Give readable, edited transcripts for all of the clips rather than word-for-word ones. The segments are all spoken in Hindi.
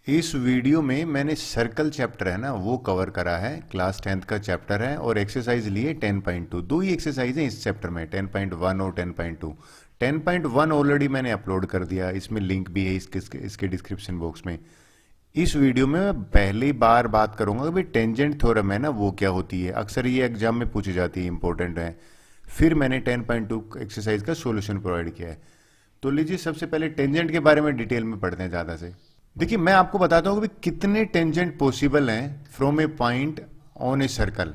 इस वीडियो में मैंने सर्कल चैप्टर है ना वो कवर करा है। क्लास 10th का चैप्टर है और एक्सरसाइज लिए 10.2। दो ही एक्सरसाइज हैं इस चैप्टर में, 10.1 और 10.2। 10.1 ऑलरेडी मैंने अपलोड कर दिया, इसमें लिंक भी है इसके डिस्क्रिप्शन बॉक्स में। इस वीडियो में मैं पहली बार बात करूंगा कि भाई टेंजेंट थ्योरम है ना वो क्या होती है। अक्सर ये एग्जाम में पूछी जाती है, इंपॉर्टेंट है। फिर मैंने 10.2 एक्सरसाइज का सॉल्यूशन प्रोवाइड किया है। तो लीजिए सबसे पहले टेंजेंट के बारे में डिटेल में पढ़ते हैं ज़्यादा से। देखिए मैं आपको बताता हूँ कि कितने टेंजेंट पॉसिबल हैं from a point on a circle.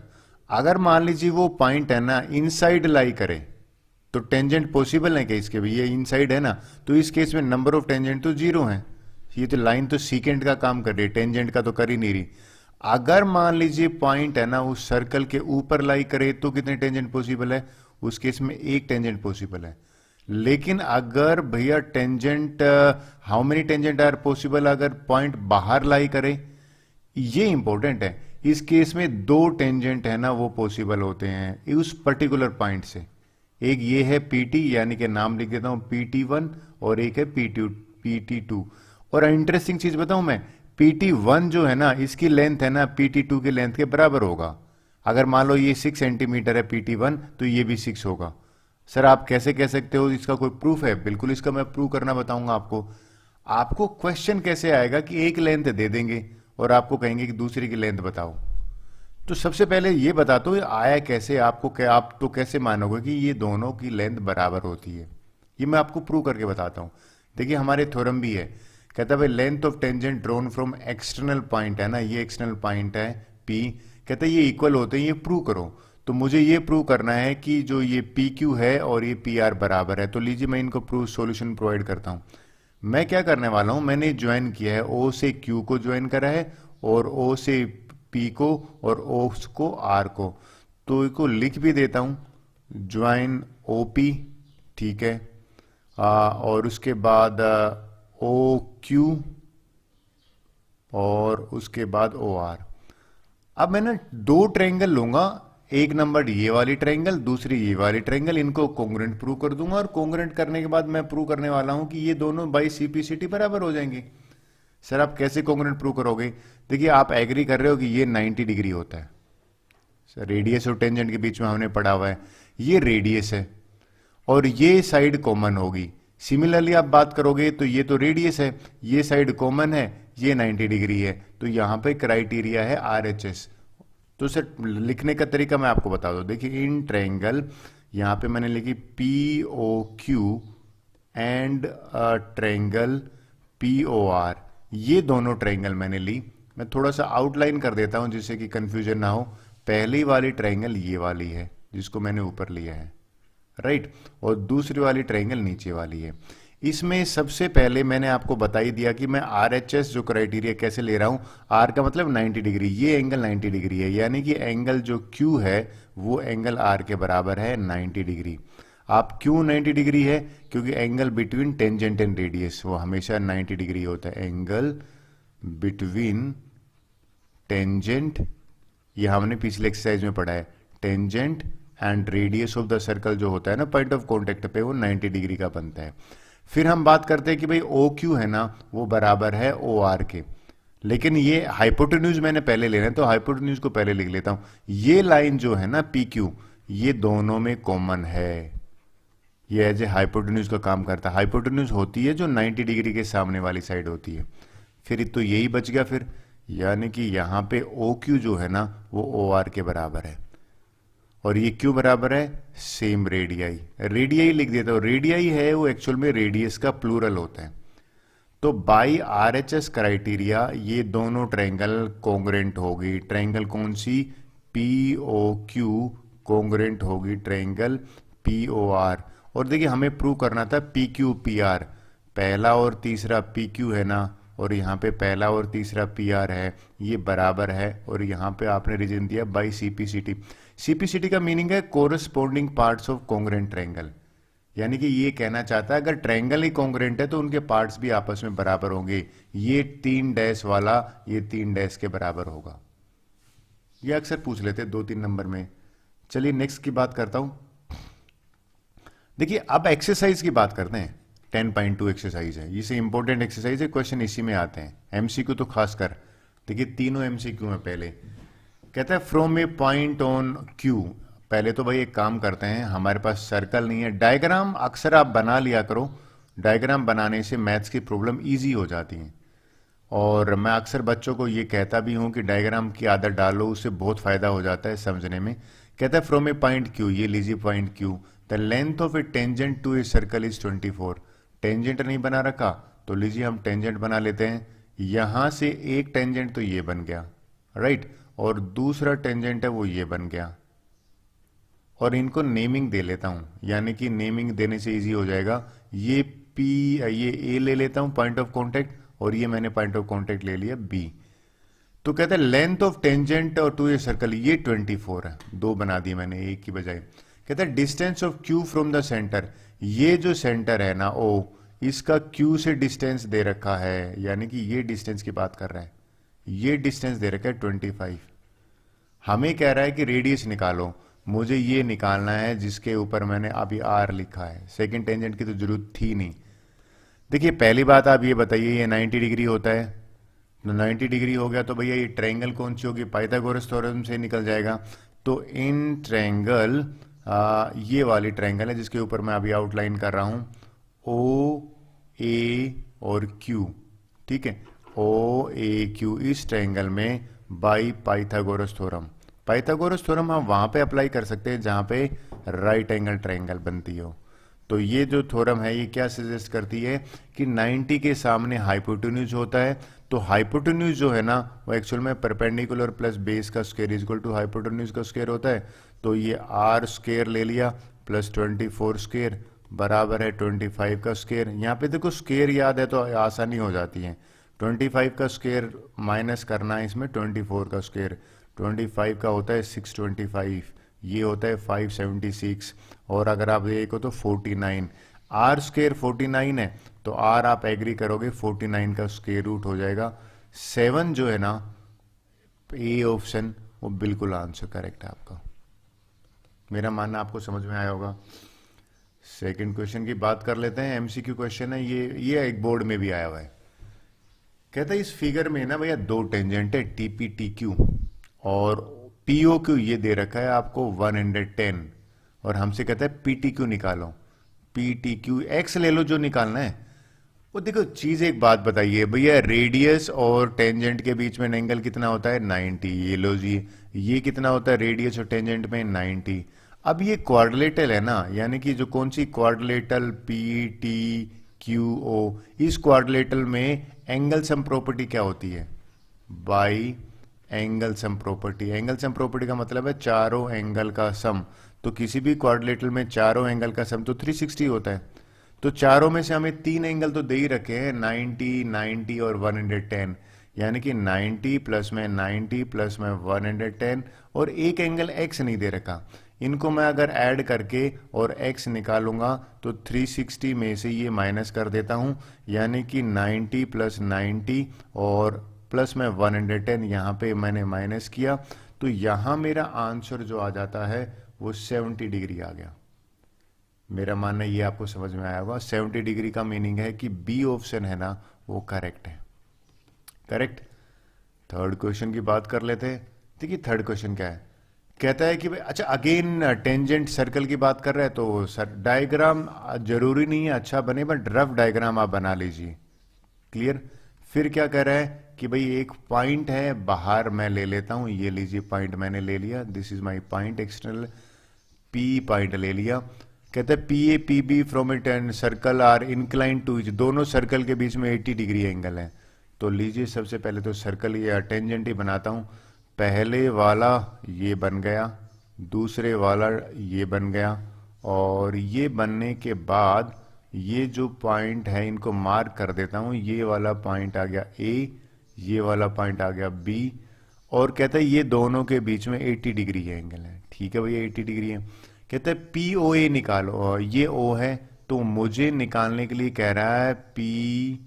अगर मान लीजिए वो पॉइंट है ना इनसाइड लाई करे तो टेंजेंट पॉसिबल है क्या इसके भी? ये इनसाइड है ना, तो इस केस में नंबर ऑफ टेंजेंट तो जीरो है। ये तो लाइन तो सीकेंट का काम कर रही है, टेंजेंट का तो कर ही नहीं रही। अगर मान लीजिए पॉइंट है ना उस सर्कल के ऊपर लाई करे तो कितने टेंजेंट पॉसिबल है? उस केस में एक टेंजेंट पॉसिबल है। लेकिन अगर भैया tangent, how many tangent are possible अगर पॉइंट बाहर लाई करे, ये इंपॉर्टेंट है। इस केस में दो टेंजेंट है ना वो पॉसिबल होते हैं उस पर्टिकुलर पॉइंट से। एक ये है पीटी, यानी कि नाम लिख देता हूं PT1, और एक है PT2। और इंटरेस्टिंग चीज बताऊं मैं, PT1 जो है ना इसकी लेंथ है ना PT2 के लेंथ के बराबर होगा। अगर मान लो ये 6 सेंटीमीटर है PT1 तो ये भी 6 होगा। सर आप कैसे कह सकते हो, इसका कोई प्रूफ है? बिल्कुल इसका मैं प्रूव करना बताऊंगा आपको। आपको क्वेश्चन कैसे आएगा कि एक लेंथ दे देंगे और आपको कहेंगे कि दूसरी की लेंथ बताओ। तो सबसे पहले ये बता दो आया कैसे, आपको क्या, आप तो कैसे मानोगे कि ये दोनों की लेंथ बराबर होती है? ये मैं आपको प्रूव करके बताता हूं। देखिए हमारे थ्योरम भी है, कहता है भाई length of tangent drawn from external point है ना, ये एक्सटर्नल पॉइंट है P, कहता है ये इक्वल होते हैं, ये प्रूव करो। तो मुझे ये प्रूव करना है कि जो ये PQ है और ये PR बराबर है। तो लीजिए मैं इनको प्रूव सॉल्यूशन प्रोवाइड करता हूं। मैं क्या करने वाला हूं, मैंने ज्वाइन किया है, O से Q को ज्वाइन करा है और O से P को और O को R को। तो इसको लिख भी देता हूं, ज्वाइन OP, ठीक है। और उसके बाद OQ और उसके बाद OR। अब मैं ना दो ट्रायंगल लूंगा, एक नंबर ये वाली ट्रायंगल, दूसरी ये वाली ट्रायंगल, इनको कॉन्ग्रुएंट प्रूव कर दूंगा। और कॉन्ग्रुएंट करने के बाद मैं प्रूव करने वाला हूं कि ये दोनों बाई CPCT बराबर हो जाएंगे। सर आप कैसे कॉन्ग्रुएंट प्रूव करोगे? देखिए आप एग्री कर रहे हो कि ये 90 डिग्री होता है। सर रेडियस और टेंजेंट के बीच में हमने पढ़ा हुआ है, ये रेडियस है और ये साइड कॉमन होगी। सिमिलरली आप बात करोगे तो ये तो रेडियस है, ये साइड कॉमन है, ये 90 डिग्री है। तो यहां पे क्राइटेरिया है RHS। तो सर लिखने का तरीका मैं आपको बता दूं। देखिए इन ट्रायंगल, यहां पे मैंने लिखी POQ एंड ट्रायंगल POR, ये दोनों ट्रायंगल मैंने ली। मैं थोड़ा सा आउटलाइन कर देता हूं जिससे कि कंफ्यूजन ना हो। पहली वाली ट्रायंगल ये वाली है जिसको मैंने ऊपर लिया है, राइट, और दूसरी वाली ट्रायंगल नीचे वाली है। इसमें सबसे पहले मैंने आपको बता ही दिया कि मैं RHS जो क्राइटेरिया कैसे ले रहा हूं। R का मतलब 90 डिग्री, ये एंगल 90 डिग्री है, यानी कि एंगल जो Q है वो एंगल R के बराबर है 90 डिग्री। आप क्यों 90 डिग्री है? क्योंकि angle between tangent and radius वो हमेशा 90 डिग्री होता है। एंगल बिटवीन टेंजेंट, ये हमने पिछले एक्सरसाइज में पढ़ा है, tangent and radius of the circle जो होता है ना पॉइंट ऑफ कॉन्टेक्ट पे, वो 90 डिग्री का बनता है। फिर हम बात करते हैं कि भाई OQ है ना वो बराबर है OR के। लेकिन ये हाइपोटेन्यूज मैंने पहले लेना है तो हाइपोटेन्यूज को पहले लिख लेता हूं। ये लाइन जो है ना PQ, ये दोनों में कॉमन है, ये एज ए हाइपोटेन्यूज का काम करता है। हाइपोटेन्यूज होती है जो 90 डिग्री के सामने वाली साइड होती है। फिर तो यही बच गया फिर, यानी कि यहां पे OQ जो है ना वो OR के बराबर है। और ये क्यों बराबर है? सेम रेडियाई, रेडियाई लिख देता हूं। रेडियाई है वो एक्चुअल में रेडियस का प्लूरल होता है। तो बाई RHS क्राइटेरिया ये दोनों ट्रायंगल कॉन्ग्रुएंट होगी। ट्रायंगल कौन सी? POQ कॉन्ग्रुएंट होगी ट्रायंगल POR। और देखिए हमें प्रूव करना था PQ PR, पहला और तीसरा PQ है ना, और यहाँ पे पहला और तीसरा PR है, ये बराबर है। और यहाँ पे आपने रीजन दिया बाई CPCT। CPCT का मीनिंग है corresponding parts of congruent triangle, यानी कि ये कहना चाहता है अगर ट्रायंगल ही कॉन्ग्रुएंट है तो उनके पार्ट्स भी आपस में बराबर होंगे। ये 3 डैश वाला ये 3 डैश के बराबर होगा। ये अक्सर पूछ लेते हैं 2-3 नंबर में। चलिए नेक्स्ट की बात करता हूं। देखिए अब एक्सरसाइज की बात करते हैं। 10.2 एक्सरसाइज है, इसे इंपॉर्टेंट एक्सरसाइज है, क्वेश्चन इसी में आते हैं, एमसीक्यू तो खासकर। देखिए तीनों एमसीक्यू में पहले कहता है from a point on Q. पहले तो भाई एक काम करते हैं, हमारे पास सर्कल नहीं है, डायग्राम अक्सर आप बना लिया करो, डायग्राम बनाने से मैथ्स की प्रॉब्लम इजी हो जाती है। और मैं अक्सर बच्चों को ये कहता भी हूँ कि डायग्राम की आदत डालो, उससे बहुत फायदा हो जाता है समझने में। कहता है फ्रॉम ए पॉइंट क्यू, ये लीजिए point Q, the length of a tangent to a circle is 24। Tangent नहीं बना रखा तो लीजिए हम टेंजेंट बना लेते हैं। यहां से एक टेंजेंट तो ये बन गया, राइट, और दूसरा टेंजेंट है वो ये बन गया। और इनको नेमिंग दे लेता हूं, यानी कि नेमिंग देने से इजी हो जाएगा। ये पी, ये ए ले लेता हूं पॉइंट ऑफ कांटेक्ट, और ये मैंने पॉइंट ऑफ कांटेक्ट ले लिया बी। तो कहते हैं लेंथ ऑफ टेंजेंट और टू ए सर्कल, ये 24 है, दो बना दिए मैंने एक की बजाय। कहते हैं distance of Q from the centre, ये जो सेंटर है ना ओ, इसका क्यू से डिस्टेंस दे रखा है, यानी कि ये डिस्टेंस की बात कर रहा है, ये डिस्टेंस दे रखा है 25। हमें कह रहा है कि रेडियस निकालो, मुझे ये निकालना है जिसके ऊपर मैंने अभी आर लिखा है, सेकंड टेंजेंट की तो जरूरत थी नहीं। देखिए पहली बात आप ये बताइए, ये 90 डिग्री होता है, तो 90 डिग्री हो गया तो भैया ये ट्रायंगल कौन सी होगी, पाइथागोरस थ्योरम से निकल जाएगा। तो इन ट्रायंगल, ये वाली ट्रायंगल है जिसके ऊपर मैं अभी आउटलाइन कर रहा हूं, ओ ए और क्यू, ठीक है, ओ ए क्यू, इस ट्रायंगल में by Pythagoras theorem. Pythagoras theorem हम वहां पे अप्लाई कर सकते हैं जहां पे राइट एंगल ट्रायंगल बनती हो। तो ये जो थ्योरम है ये क्या सजेस्ट करती है कि 90 के सामने हाइपोटेन्यूज होता है, तो हाइपोटेन्यूज जो है ना वो एक्चुअल में परपेंडिकुलर प्लस बेस का square is equal to hypotenuse का स्क्वायर होता है। तो ये आर स्क्वायर ले लिया प्लस 24 स्क्वायर बराबर है 25 का स्क्वायर। यहाँ पे देखो स्क्वायर याद है तो आसानी हो जाती है, 25 का स्क्वायर माइनस करना है इसमें 24 का स्क्वायर, 25 का होता है 625, ये होता है 576, और अगर आप देखो तो 49, आर स्क्वायर 49 है, तो आर आप एग्री करोगे 49 का स्क्वायर रूट हो जाएगा 7, जो है ना ए ऑप्शन वो बिल्कुल आंसर करेक्ट है आपका। मेरा मानना आपको समझ में आया होगा। सेकंड क्वेश्चन की बात कर लेते हैं, एमसीक्यू क्वेश्चन है ये एक बोर्ड में भी आया हुआ है। कहता है इस फिगर में ना भैया दो टेंजेंट है टीपी टी क्यू, और पीओ क्यू ये दे रखा है आपको 110, और हमसे कहता है पीटी क्यू निकालो। पीटी क्यू एक्स ले लो जो निकालना है। वो देखो चीज एक बात बताइए भैया, रेडियस और टेंजेंट के बीच में एंगल कितना होता है 90, ये लो जी, ये कितना होता है रेडियस और टेंजेंट में 90। अब ये क्वाड्रिलेटरल है ना, यानी कि जो कौन सी quadrilateral P T Q O, इस क्वाड्रिलेटरल में एंगल सम प्रॉपर्टी क्या होती है, by angle sum property. Angle sum property का मतलब है चारों एंगल का सम, तो किसी भी क्वाड्रिलेटरल में चारों एंगल का सम तो 360 होता है। तो चारों में से हमें तीन एंगल तो दे ही रखे हैं, 90, 90 और 110, यानी कि 90 प्लस में 90 प्लस में 110, और एक एंगल x नहीं दे रखा। इनको मैं अगर ऐड करके और x निकालूंगा तो 360 में से ये माइनस कर देता हूं, यानी कि 90 प्लस 90 और प्लस में 110 यहाँ पे मैंने माइनस किया, तो यहाँ मेरा आंसर जो आ जाता है वो 70 डिग्री आ गया। मेरा मानना ये आपको समझ में आया होगा। 70 डिग्री का मीनिंग है कि बी ऑप्शन है ना वो करेक्ट है, करेक्ट। थर्ड क्वेश्चन की बात कर लेते हैं। देखिए थर्ड क्वेश्चन क्या है, कहता है कि भाई अच्छा अगेन टेंजेंट सर्कल की बात कर रहे हैं, तो सर डायग्राम जरूरी नहीं है अच्छा बने, बट रफ डायग्राम आप बना लीजिए, क्लियर। फिर क्या कह रहा है कि भाई एक पॉइंट है बाहर, मैं ले लेता हूं, ये लीजिए पॉइंट मैंने ले लिया, this is my point external, P point ले लिया। कहते हैं P A P B from it and circle are incline to each, दोनों सर्कल के बीच में 80 डिग्री एंगल है। तो लीजिए सबसे पहले तो सर्कल या टेंजेंट ही बनाता हूं। पहले वाला ये बन गया, दूसरे वाला ये बन गया, और ये बनने के बाद ये जो पॉइंट है इनको मार्क कर देता हूं। ये वाला पॉइंट आ गया ए, ये वाला पॉइंट आ गया बी, और कहता है ये दोनों के बीच में 80 डिग्री एंगल है, ठीक है भैया 80 डिग्री है। कहता है पी ओ ए निकालो, और ये ओ है, तो मुझे निकालने के लिए कह रहा है पी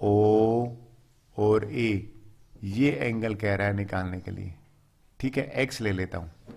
ओ और ए, ये एंगल कह रहा है निकालने के लिए, ठीक है। एक्स ले लेता हूं।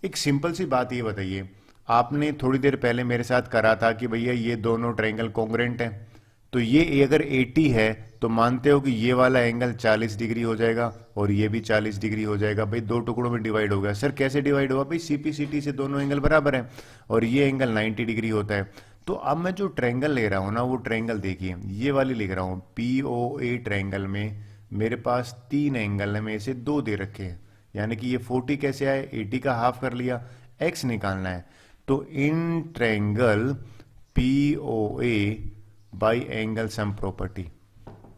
एक सिंपल सी बात ये बताइए, आपने थोड़ी देर पहले मेरे साथ करा था कि भैया ये दोनों ट्रायंगल कॉन्ग्रुएंट हैं, तो ये अगर 80 है तो मानते हो कि ये वाला एंगल 40 डिग्री हो जाएगा और ये भी 40 डिग्री हो जाएगा। भाई दो टुकड़ों में डिवाइड हो गया। सर कैसे डिवाइड हुआ? भाई सीपीसीटी से दोनों एंगल बराबर हैं और ये एंगल 90 डिग्री होता है। तो अब मैं जो ट्रायंगल ले रहा हूँ ना, वो ट्रायंगल देखिए, ये वाली लिख रहा हूँ पीओए ट्रायंगल में मेरे पास 3 एंगल में से 2 दे रखे हैं, यानी कि ये 40 कैसे आए, 80 का हाफ कर लिया, एक्स निकालना है। तो in triangle POA by angle sum property,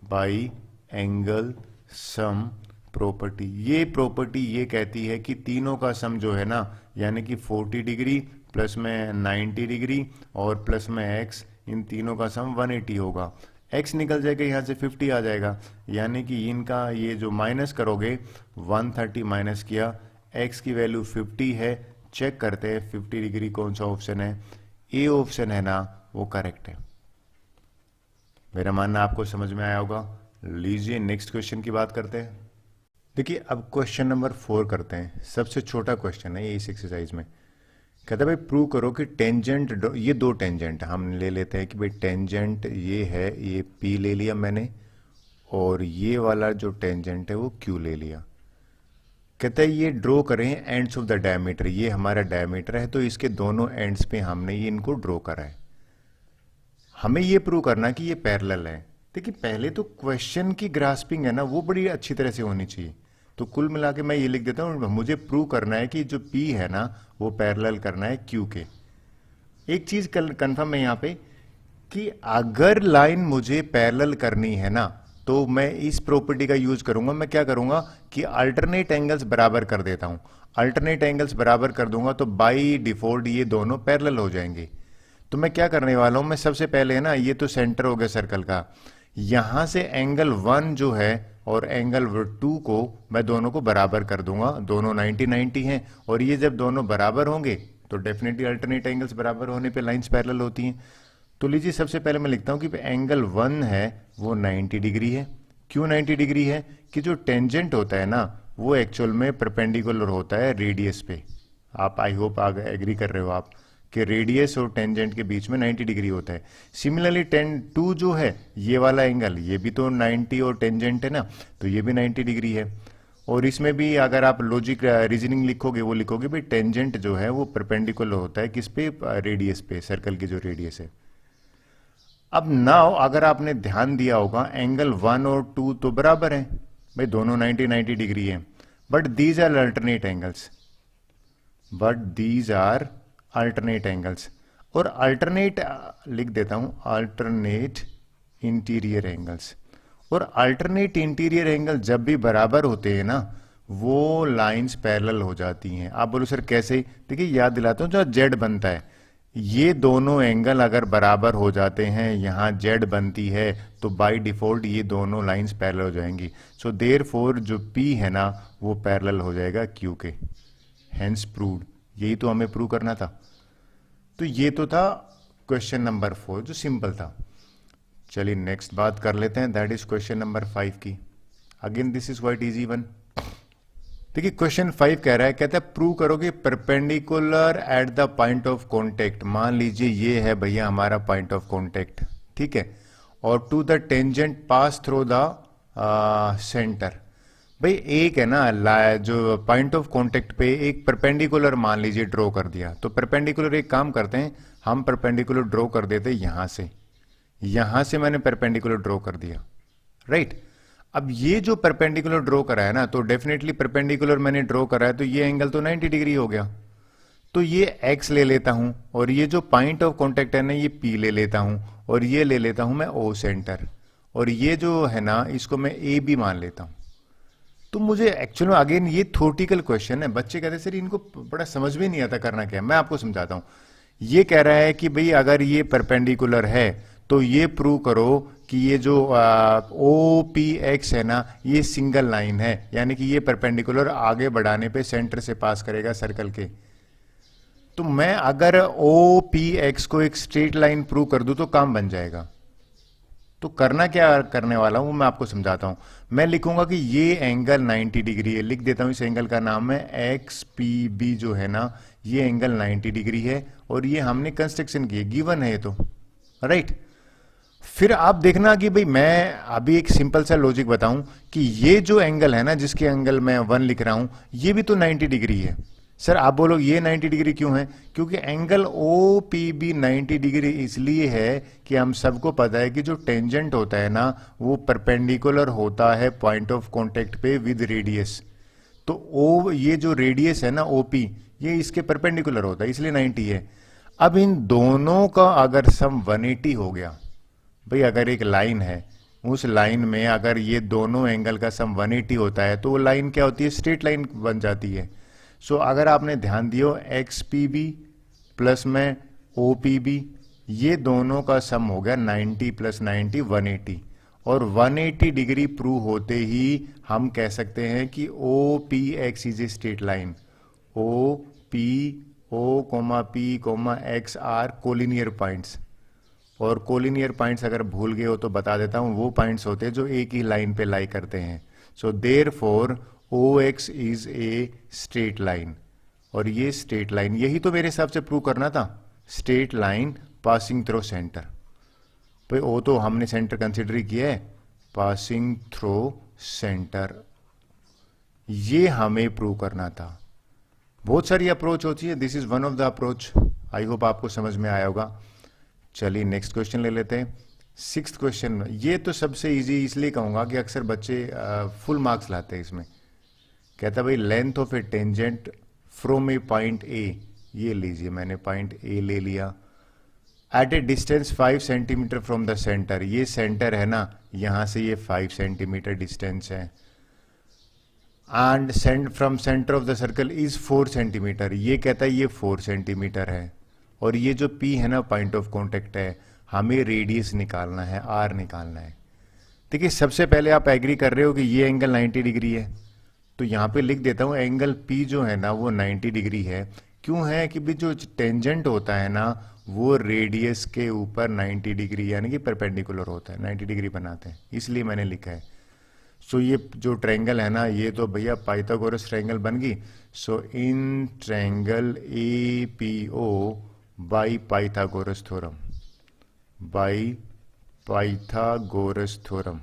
by angle sum property, ये प्रॉपर्टी ये कहती है कि तीनों का सम जो है ना, यानी कि 40 डिग्री प्लस में 90 डिग्री और प्लस में एक्स, इन तीनों का सम 180 होगा। एक्स निकल जाएगा, यहाँ से 50 आ जाएगा, यानी कि इनका ये जो माइनस करोगे 130 माइनस किया, एक्स की वैल्यू 50 है। चेक करते हैं 50 डिग्री कौन सा ऑप्शन है, ए ऑप्शन है ना, वो करेक्ट है। मेरा मानना आपको समझ में आया होगा। लीजिए नेक्स्ट क्वेश्चन की बात करते हैं। देखिए अब क्वेश्चन नंबर 4 करते हैं, सबसे छोटा क्वेश्चन है ये इस एक्सरसाइज में। कहता है भाई प्रूव करो कि टेंजेंट, ये दो टेंजेंट हम ले लेते हैं कि भाई टेंजेंट ये है, ये P ले लिया मैंने, और ये वाला जो टेंजेंट है वो Q ले लिया। कहता है ये ड्रॉ करें एंड्स ऑफ द डायमीटर, ये हमारा डायमीटर है तो इसके दोनों एंड्स पे हमने ये इनको ड्रॉ करा है। हमें ये प्रूव करना कि ये पैरेलल है। देखिए पहले तो क्वेश्चन की ग्रास्पिंग है ना, वो बड़ी अच्छी तरह से होनी चाहिए। तो कुल मिला के मैं ये लिख देता हूँ, मुझे प्रूव करना है कि जो P है ना वो पैरेलल करना है Q के। एक चीज कंफर्म है यहाँ पे कि अगर लाइन मुझे पैरेलल करनी है ना, तो मैं इस प्रॉपर्टी का यूज करूंगा। मैं क्या करूंगा कि अल्टरनेट एंगल्स बराबर कर देता हूं। अल्टरनेट एंगल्स बराबर कर दूंगा तो बाई डिफॉल्ट ये दोनों पैरेलल हो जाएंगे। तो मैं क्या करने वाला हूं, मैं सबसे पहले है ना, ये तो सेंटर हो गया सर्कल का, यहां से एंगल 1 जो है और एंगल 2 को मैं दोनों को बराबर कर दूंगा। दोनों 90 90 हैं और ये जब दोनों बराबर होंगे तो डेफिनेटली अल्टरनेट एंगल्स बराबर होने पे लाइंस पैरेलल होती हैं। तो लीजिए सबसे पहले मैं लिखता हूं कि एंगल 1 है वो 90 डिग्री है। क्यों 90 डिग्री है? कि जो टेंजेंट होता है ना वो एक्चुअल में परपेंडिकुलर होता है रेडियस पे। आप आई होप आगे एग्री कर रहे हो आप कि रेडियस और टेंजेंट के बीच में 90 डिग्री होता है। सिमिलरली 2 जो है ये वाला एंगल, ये भी तो 90 और टेंजेंट है ना, तो ये भी 90 डिग्री है। और इसमें भी अगर आप लॉजिक रीजनिंग लिखोगे वो लिखोगे भाई टेंजेंट जो है वो परपेंडिकुलर होता है किस पे, रेडियस पे, सर्कल की जो रेडियस है। अब नाउ अगर आपने ध्यान दिया होगा एंगल 1 और 2 तो बराबर हैं भाई, दोनों 90 90 डिग्री है, but these are alternate angles, और अल्टरनेट लिख देता हूं अल्टरनेट इंटीरियर एंगल्स। और अल्टरनेट इंटीरियर एंगल जब भी बराबर होते हैं ना वो लाइंस पैरेलल हो जाती हैं। आप बोलो सर कैसे? देखिए याद दिलाता हूं, जो जेड बनता है, ये दोनों एंगल अगर बराबर हो जाते हैं, यहां जेड बनती है, तो बाय डिफॉल्ट ये दोनों लाइंस पैरेलल हो जाएंगी। सो देयरफॉर जो P है ना वो पैरेलल हो जाएगा Q के। Hence proved. यही तो हमें प्रूव करना था। तो ये तो था क्वेश्चन नंबर 4 जो सिंपल था। चलिए नेक्स्ट बात कर लेते हैं, दैट इज क्वेश्चन नंबर 5 की। Again this is quite easy one. देखिए क्वेश्चन 5 कह रहा है, कहता है प्रूव करो कि perpendicular at the point of contact, मान लीजिए ये है भैया हमारा पॉइंट ऑफ कॉन्टेक्ट, ठीक है, और to the tangent pass through the centre. भाई एक है ना जो पॉइंट ऑफ कांटेक्ट पे एक परपेंडिकुलर मान लीजिए ड्रॉ कर दिया, तो परपेंडिकुलर एक काम करते हैं, हम परपेंडिकुलर ड्रॉ कर देते यहां से मैंने परपेंडिकुलर ड्रॉ कर दिया, राइट। अब ये जो परपेंडिकुलर ड्रॉ करा है ना, तो डेफिनेटली परपेंडिकुलर मैंने ड्रॉ करा है तो ये एंगल तो 90 डिग्री हो गया। तो ये x ले लेता हूं और ये जो पॉइंट ऑफ कांटेक्ट है ना ये P ले लेता हूं और ये ले लेता हूं मैं O सेंटर, और ये जो है ना इसको मैं A भी मान लेता हूं। तो मुझे एक्चुअली अगेन ये थ्योरेटिकल क्वेश्चन है, बच्चे कहते हैं सर इनको बड़ा समझ में नहीं आता करना क्या है। मैं आपको समझाता हूं। ये कह रहा है कि भाई अगर ये परपेंडिकुलर है तो ये प्रूव करो कि ये जो OPX है ना ये सिंगल लाइन है, यानी कि ये परपेंडिकुलर आगे बढ़ाने पे सेंटर से पास करेगा सर्कल के। तो मैं अगर OPX को एक स्ट्रेट लाइन प्रूव कर दूं तो काम बन जाएगा। तो करना क्या करने वाला हूं मैं आपको समझाता हूं। मैं लिखूंगा कि ये एंगल 90 डिग्री है, लिख देता हूं, इस एंगल का नाम है एक्स पी बी जो है ना, ये एंगल 90 डिग्री है और ये हमने कंस्ट्रक्शन की है, गिवन है ये तो, राइट। फिर आप देखना कि भाई मैं अभी एक सिंपल सा लॉजिक बताऊं कि ये जो एंगल है ना, जिसके एंगल मैं 1 लिख रहा हूं, ये भी तो 90 डिग्री है। सर आप बोलो ये 90 डिग्री क्यों है? क्योंकि angle O P B 90 degree इसलिए है कि हम सबको पता है कि जो टेंजेंट होता है ना, वो परपेंडिकुलर होता है पॉइंट ऑफ कांटेक्ट पे विद रेडियस। तो ओ, ये जो रेडियस है ना ओपी, ये इसके परपेंडिकुलर होता है, इसलिए 90 है। अब इन दोनों का अगर सम 180 हो गया, भाई अगर एक लाइन है, उस लाइन में अगर ये दोनों एंगल का सम 180 होता है तो वो लाइन क्या होती है? स्ट्रेट लाइन बन जाती है। सो अगर आपने ध्यान दियो, एक्स पी बी प्लस में ओ पी बी, ये दोनों का सम हो गया 90 प्लस 90 180, और 180 डिग्री प्रूव होते ही हम कह सकते हैं कि O P X is a straight line. O P, O comma P comma X are collinear points, और कोलिनियर पॉइंट्स अगर भूल गए हो तो बता देता हूं, वो पॉइंट्स होते हैं जो एक ही लाइन पे लाई करते हैं। So therefore O X is a straight line, और ये स्ट्रेट लाइन, यही तो मेरे हिसाब से प्रूव करना था, straight line passing through centre. भाई ओ तो हमने सेंटर कंसिडर किया है, पासिंग थ्रू सेंटर, ये हमें प्रूव करना था। बहुत सारी अप्रोच होती है, this is one of the approach. I hope आपको समझ में आया होगा। चलिए नेक्स्ट क्वेश्चन ले लेते हैं। सिक्स्थ क्वेश्चन, ये तो सबसे इजी इसलिए कहूंगा कि अक्सर बच्चे फुल मार्क्स लाते हैं इसमें। कहता भाई length of a tangent from a point A, ये लीजिए मैंने पॉइंट ए ले लिया, at a distance 5 centimetre from the centre, ये सेंटर है ना, यहां से ये 5 सेंटीमीटर डिस्टेंस है, and from centre of the circle is 4 centimetre, ये कहता है ये 4 सेंटीमीटर है, और ये जो P है ना पॉइंट ऑफ कांटेक्ट है, हमें रेडियस निकालना है, R निकालना है। देखिए सबसे पहले आप एग्री कर रहे हो कि ये एंगल 90 डिग्री है, तो यहां पे लिख देता हूं एंगल P जो है ना वो 90 डिग्री है। क्यों है? कि भी जो टेंजेंट होता है ना वो रेडियस के ऊपर 90 डिग्री यानी कि परपेंडिकुलर होता है, 90 डिग्री बनाते हैं, इसलिए मैंने लिखा है। सो ये जो ट्रायंगल है ना, ये तो भैया पाइथागोरस ट्रायंगल बन गई। So in triangle A P O by Pythagoras theorem, by Pythagoras theorem.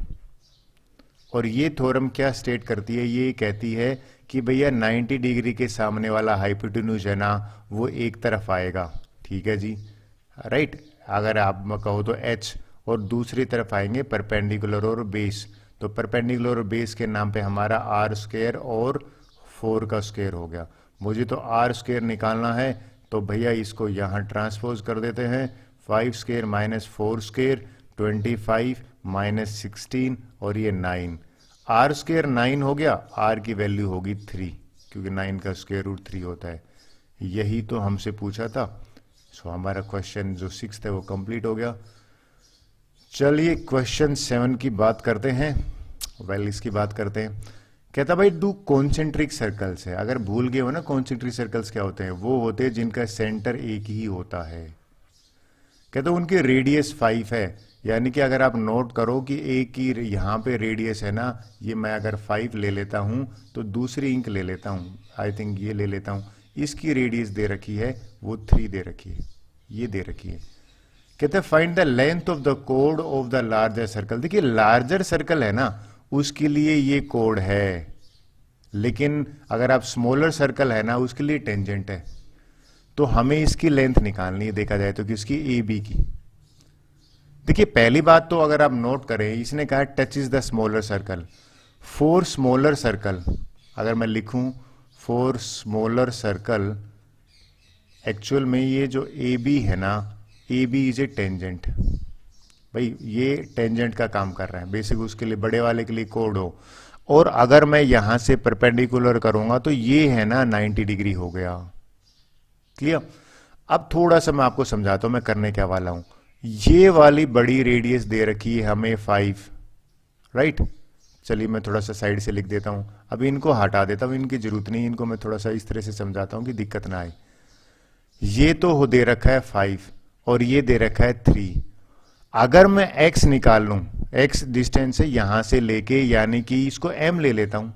और ये थ्योरम क्या स्टेट करती है? ये कहती है कि भैया 90 डिग्री के सामने वाला हाइपोटेन्यूज है ना वो एक तरफ आएगा, ठीक है जी, राइट। अगर आप कहो तो h, और दूसरी तरफ आएंगे परपेंडिकुलर और बेस, तो परपेंडिकुलर और बेस के नाम पे हमारा आर स्क्वायर और 4 का स्क्वायर हो गया। मुझे तो आर स्क्वायर निकालना है, तो भैया इसको यहाँ ट्रांसपोज कर देते हैं, 5 स्क्वायर माइनस 4 स्क्वायर 25 माइनस 16 और ये 9, आर स्क्वायर 9 हो गया, आर की वैल्यू होगी 3 क्योंकि 9 का स्क्वायर रूट 3 होता है। यही तो हमसे पूछा था। सो हमारा क्वेश्चन जो 6 है वो कंप्लीट हो गया। चलिए क्वेश्चन 7 की बात करते हैं। इसकी बात करते हैं। कहता भाई डू कॉन्सेंट्रिक सर्कल्स है, अगर भूल गए हो ना कॉन्सेंट्रिक सर्कल्स क्या होते हैं, वो होते हैं जिनका सेंटर एक ही होता है। कहते उनकी रेडियस 5 है, यानी कि अगर आप नोट करो कि एक की यहाँ पे रेडियस है ना, ये मैं अगर 5 ले लेता हूँ तो दूसरी इंक ले लेता हूँ, आई थिंक ये ले लेता हूँ, इसकी रेडियस दे रखी है वो 3 दे रखी है, ये दे रखी है। कहते हैं find the length of the code of the larger circle. देखिए लार्जर सर्कल है ना उसके लिए ये कोड है, लेकिन अगर आप स्मॉलर सर्कल है ना उसके लिए टेंजेंट है। तो हमें इसकी लेंथ निकालनी है देखा जाए तो किसकी, ए बी की। देखिए पहली बात तो अगर आप नोट करें, इसने कहा touch is the smaller circle, for smaller circle अगर मैं लिखूं फॉर स्मॉलर सर्कल, एक्चुअल में ये जो ए बी है ना, A B is a tangent. भाई ये टेंजेंट का काम कर रहा है, बेसिक उसके लिए बड़े वाले के लिए कोड हो। और अगर मैं यहां से परपेंडिकुलर करूंगा तो ये है ना 90 डिग्री हो गया, क्लियर। अब थोड़ा सा मैं आपको समझाता हूं मैं करने क्या वाला हूं। ये वाली बड़ी रेडियस दे रखी है हमें 5, राइट। चलिए मैं थोड़ा सा साइड से लिख देता हूं, अभी इनको हटा देता हूं, इनकी जरूरत नहीं, इनको मैं थोड़ा सा इस तरह से समझाता हूं कि दिक्कत ना आए। ये तो हो दे रखा है 5 और ये दे रखा है 3। अगर मैं x निकाल लूं, x डिस्टेंस है यहां से लेके, यानी कि इसको m ले लेता हूं,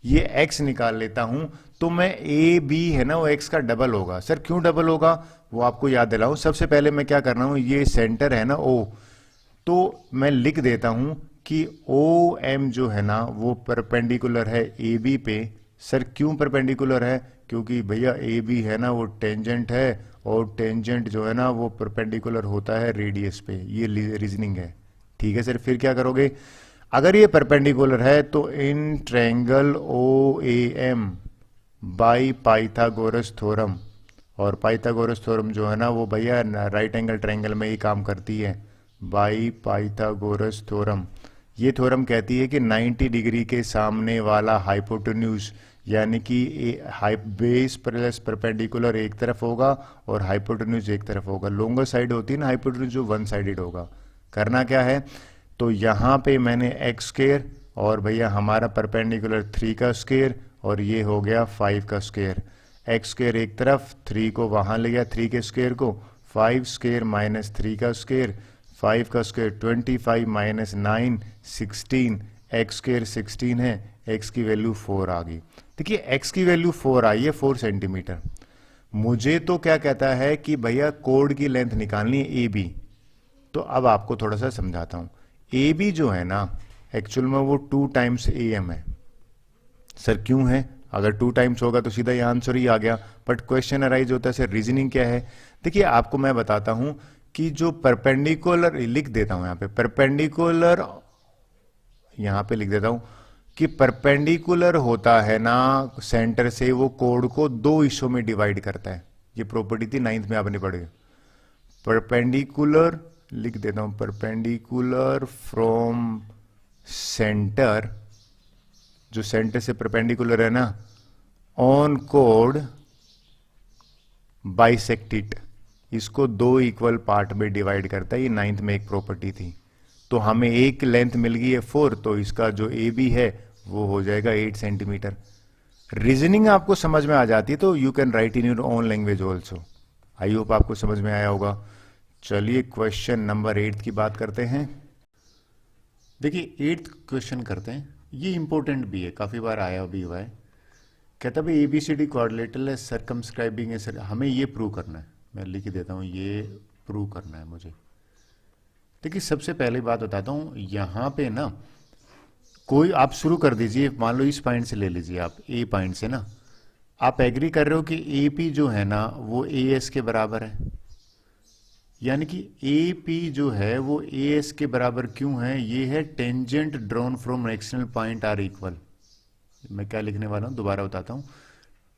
ये x निकाल लेता हूं, तो मैं ए बी है ना वो x का डबल होगा। सर क्यों डबल होगा, वो आपको याद दिलाऊं। सबसे पहले मैं क्या कर रहा हूं, ये सेंटर है ना o, तो मैं लिख देता हूं कि ओ एम जो है ना वो परपेंडिकुलर है ए बी पे। सर क्यों परपेंडिकुलर है, क्योंकि भैया ए बी है ना वो टेंजेंट है, और टेंजेंट जो है ना वो परपेंडिकुलर होता है रेडियस पे। ये रीजनिंग है, ठीक है सर। फिर क्या करोगे, अगर ये परपेंडिकुलर है तो in triangle O A M by Pythagoras theorem, और पाइथागोरस थ्योरम जो है ना वो भैया राइट एंगल ट्रायंगल में ही काम करती है, बाई पाइथागोरस थ्योरम। ये थ्योरम कहती है कि 90 डिग्री के सामने वाला हाइपोटेन्यूज, यानी कि बेस प्लस परपेंडिकुलर एक तरफ होगा और हाइपोटेन्यूज एक तरफ होगा। लोंगर साइड होती है ना हाइपोटेन्यूज, जो वन साइडेड होगा। करना क्या है, तो यहाँ पे मैंने एक्स स्क्वेयर, और भैया हमारा परपेंडिकुलर 3 का स्क्वेयर, और ये हो गया 5 का स्क्वेयर। एक्स स्क्वेयर एक तरफ, 3 को वहां ले गया, 3 के स्क्वेयर को, 5 स्क्वेयर माइनस 3 का स्क्वेयर, 5 का स्क्वेयर 25 माइनस 9 16, एक्स स्क्वेयर 16 है, एक्स की वैल्यू 4 आ गई। देखिए एक्स की वैल्यू 4 आई है, 4 सेंटीमीटर। मुझे तो क्या कहता है कि भैया कोड की लेंथ निकालनी है ए बी। तो अब आपको थोड़ा सा समझाता हूं। ए बी जो है ना एक्चुअल में वो 2 टाइम्स ए एम है। सर क्यों है, अगर 2 टाइम्स होगा तो सीधा ये आंसर ही आ गया, बट क्वेश्चन अराइज होता है सर रीजनिंग क्या है। देखिए आपको मैं बताता हूं कि जो परपेंडिकुलर, लिख देता हूं यहां पे परपेंडिकुलर, यहां पे लिख देता हूं कि परपेंडिकुलर होता है ना सेंटर से, वो कोड को 2 हिस्सों में डिवाइड करता है। ये प्रॉपर्टी थी 9th में आपने पढ़ी। परपेंडिकुलर लिख देता हूं, परपेंडिकुलर फ्रॉम सेंटर, जो सेंटर से परपेंडिकुलर है ना, ऑन कोड बाइसेक्टिड, इसको 2 इक्वल पार्ट में डिवाइड करता है। ये 9th में एक प्रॉपर्टी थी। तो हमें एक लेंथ मिल गई है 4, तो इसका जो ए बी है वो हो जाएगा 8 सेंटीमीटर। रीजनिंग आपको समझ में आ जाती है तो you can write in your own language also. I hope आपको समझ में आया होगा। चलिए क्वेश्चन नंबर 8 की बात करते हैं। देखिए 8th क्वेश्चन करते हैं, ये इंपॉर्टेंट भी है, काफी बार आया भी हुआ है। कहता भाई एबीसीडी क्वाड्रिलेटरल है, सर्कमस्क्राइबिंग है सर, हमें ये प्रूव करना है। मैं लिख देता हूँ, ये प्रूव करना है मुझे। देखिए सबसे पहले बात बताता हूँ, यहाँ पे ना कोई आप शुरू कर दीजिए, मान लो इस पॉइंट से ले लीजिए आप, ए पॉइंट से ना। आप एग्री कर रहे हो कि ए पी जो है ना वो ए एस के बराबर है, यानी कि ए पी जो है वो ए एस के बराबर क्यों है, ये है tangent drawn from external point are equal. मैं क्या लिखने वाला हूं, दोबारा बताता हूं।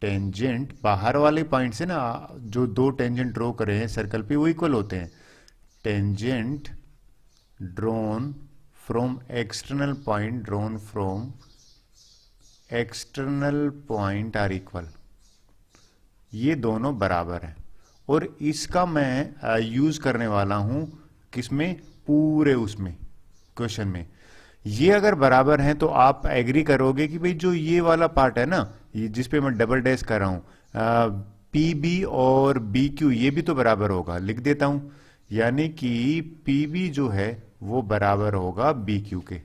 टेंजेंट बाहर वाले पॉइंट से ना, जो 2 टेंजेंट ड्रॉ करे हैं सर्कल पे वो इक्वल होते हैं। Tangent drawn from external point, drawn from external point are equal, ये दोनों बराबर हैं। और इसका मैं यूज करने वाला हूं किसमें, पूरे उसमें क्वेश्चन में। ये अगर बराबर हैं तो आप एग्री करोगे कि भाई जो ये वाला पार्ट है ना, ये जिस पे मैं डबल डैश कर रहा हूं, पी बी और बी क्यू, ये भी तो बराबर होगा। लिख देता हूं, यानी कि पी बी जो है वो बराबर होगा बी क्यू के।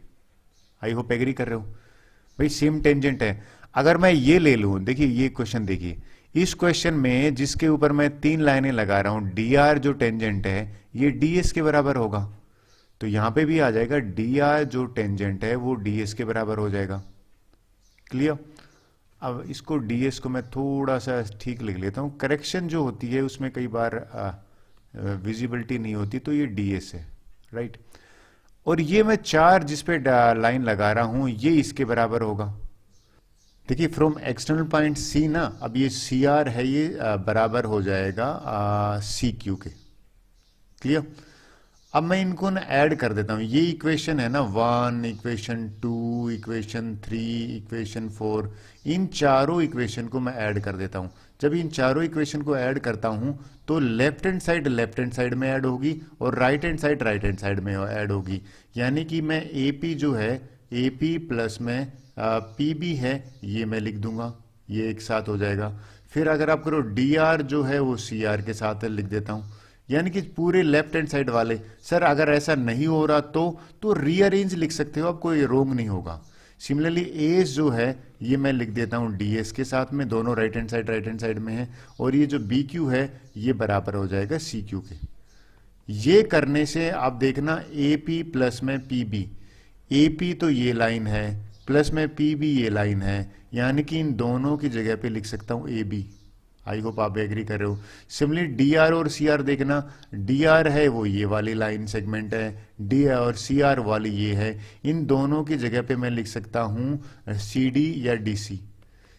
आई होप एग्री कर रहे हो भाई, सेम टेंजेंट है। अगर मैं ये ले लूं, देखिए ये क्वेश्चन देखिए, इस क्वेश्चन में जिसके ऊपर मैं 3 लाइनें लगा रहा हूं, डी आर जो टेंजेंट है ये डी एस के बराबर होगा। तो यहां पे भी आ जाएगा डी आर जो टेंजेंट है वो डी एस के बराबर हो जाएगा। क्लियर। अब इसको डी एस को मैं थोड़ा सा ठीक लिख लेता हूं, करेक्शन जो होती है उसमें कई बार विजिबिलिटी नहीं होती, तो ये डी एस है, राइट। और ये मैं 4 जिस पे लाइन लगा रहा हूं ये इसके बराबर होगा। देखिए फ्रॉम एक्सटर्नल पॉइंट सी ना, अब ये सी आर है, ये बराबर हो जाएगा सी क्यू के। क्लियर। अब मैं इनको ना ऐड कर देता हूं, ये इक्वेशन है ना 1, इक्वेशन 2, इक्वेशन 3, इक्वेशन 4, इन चारों इक्वेशन को मैं ऐड कर देता हूं। जब इन चारों इक्वेशन को ऐड करता हूं तो लेफ्ट हैंड साइड में ऐड होगी और राइट हैंड साइड में ऐड होगी। यानी कि मैं ए पी जो है, ए पी प्लस में पी बी है, ये मैं लिख दूंगा, ये एक साथ हो जाएगा। फिर अगर आप करो डी आर जो है वो सी आर के साथ लिख देता हूं, यानी कि पूरे लेफ्ट हैंड साइड वाले। सर अगर ऐसा नहीं हो रहा तो रीअरेंज लिख सकते हो आप, कोई रोंग नहीं होगा। सिमिलरली एस जो है ये मैं लिख देता हूँ डी एस के साथ में, दोनों राइट हैंड साइड में है, और ये जो बी क्यू है ये बराबर हो जाएगा सी क्यू के। ये करने से आप देखना ए पी प्लस में पी बी, ए पी तो ये लाइन है प्लस में पी बी ये लाइन है, यानी कि इन दोनों की जगह पे लिख सकता हूँ ए बी। आई होप आप एग्री कर रहे हो। सिमिलरली डी आर और सी आर देखना, डी आर है वो ये वाली लाइन सेगमेंट है, डी और सी आर वाली ये है, इन दोनों की जगह पे मैं लिख सकता हूँ सी डी या D C.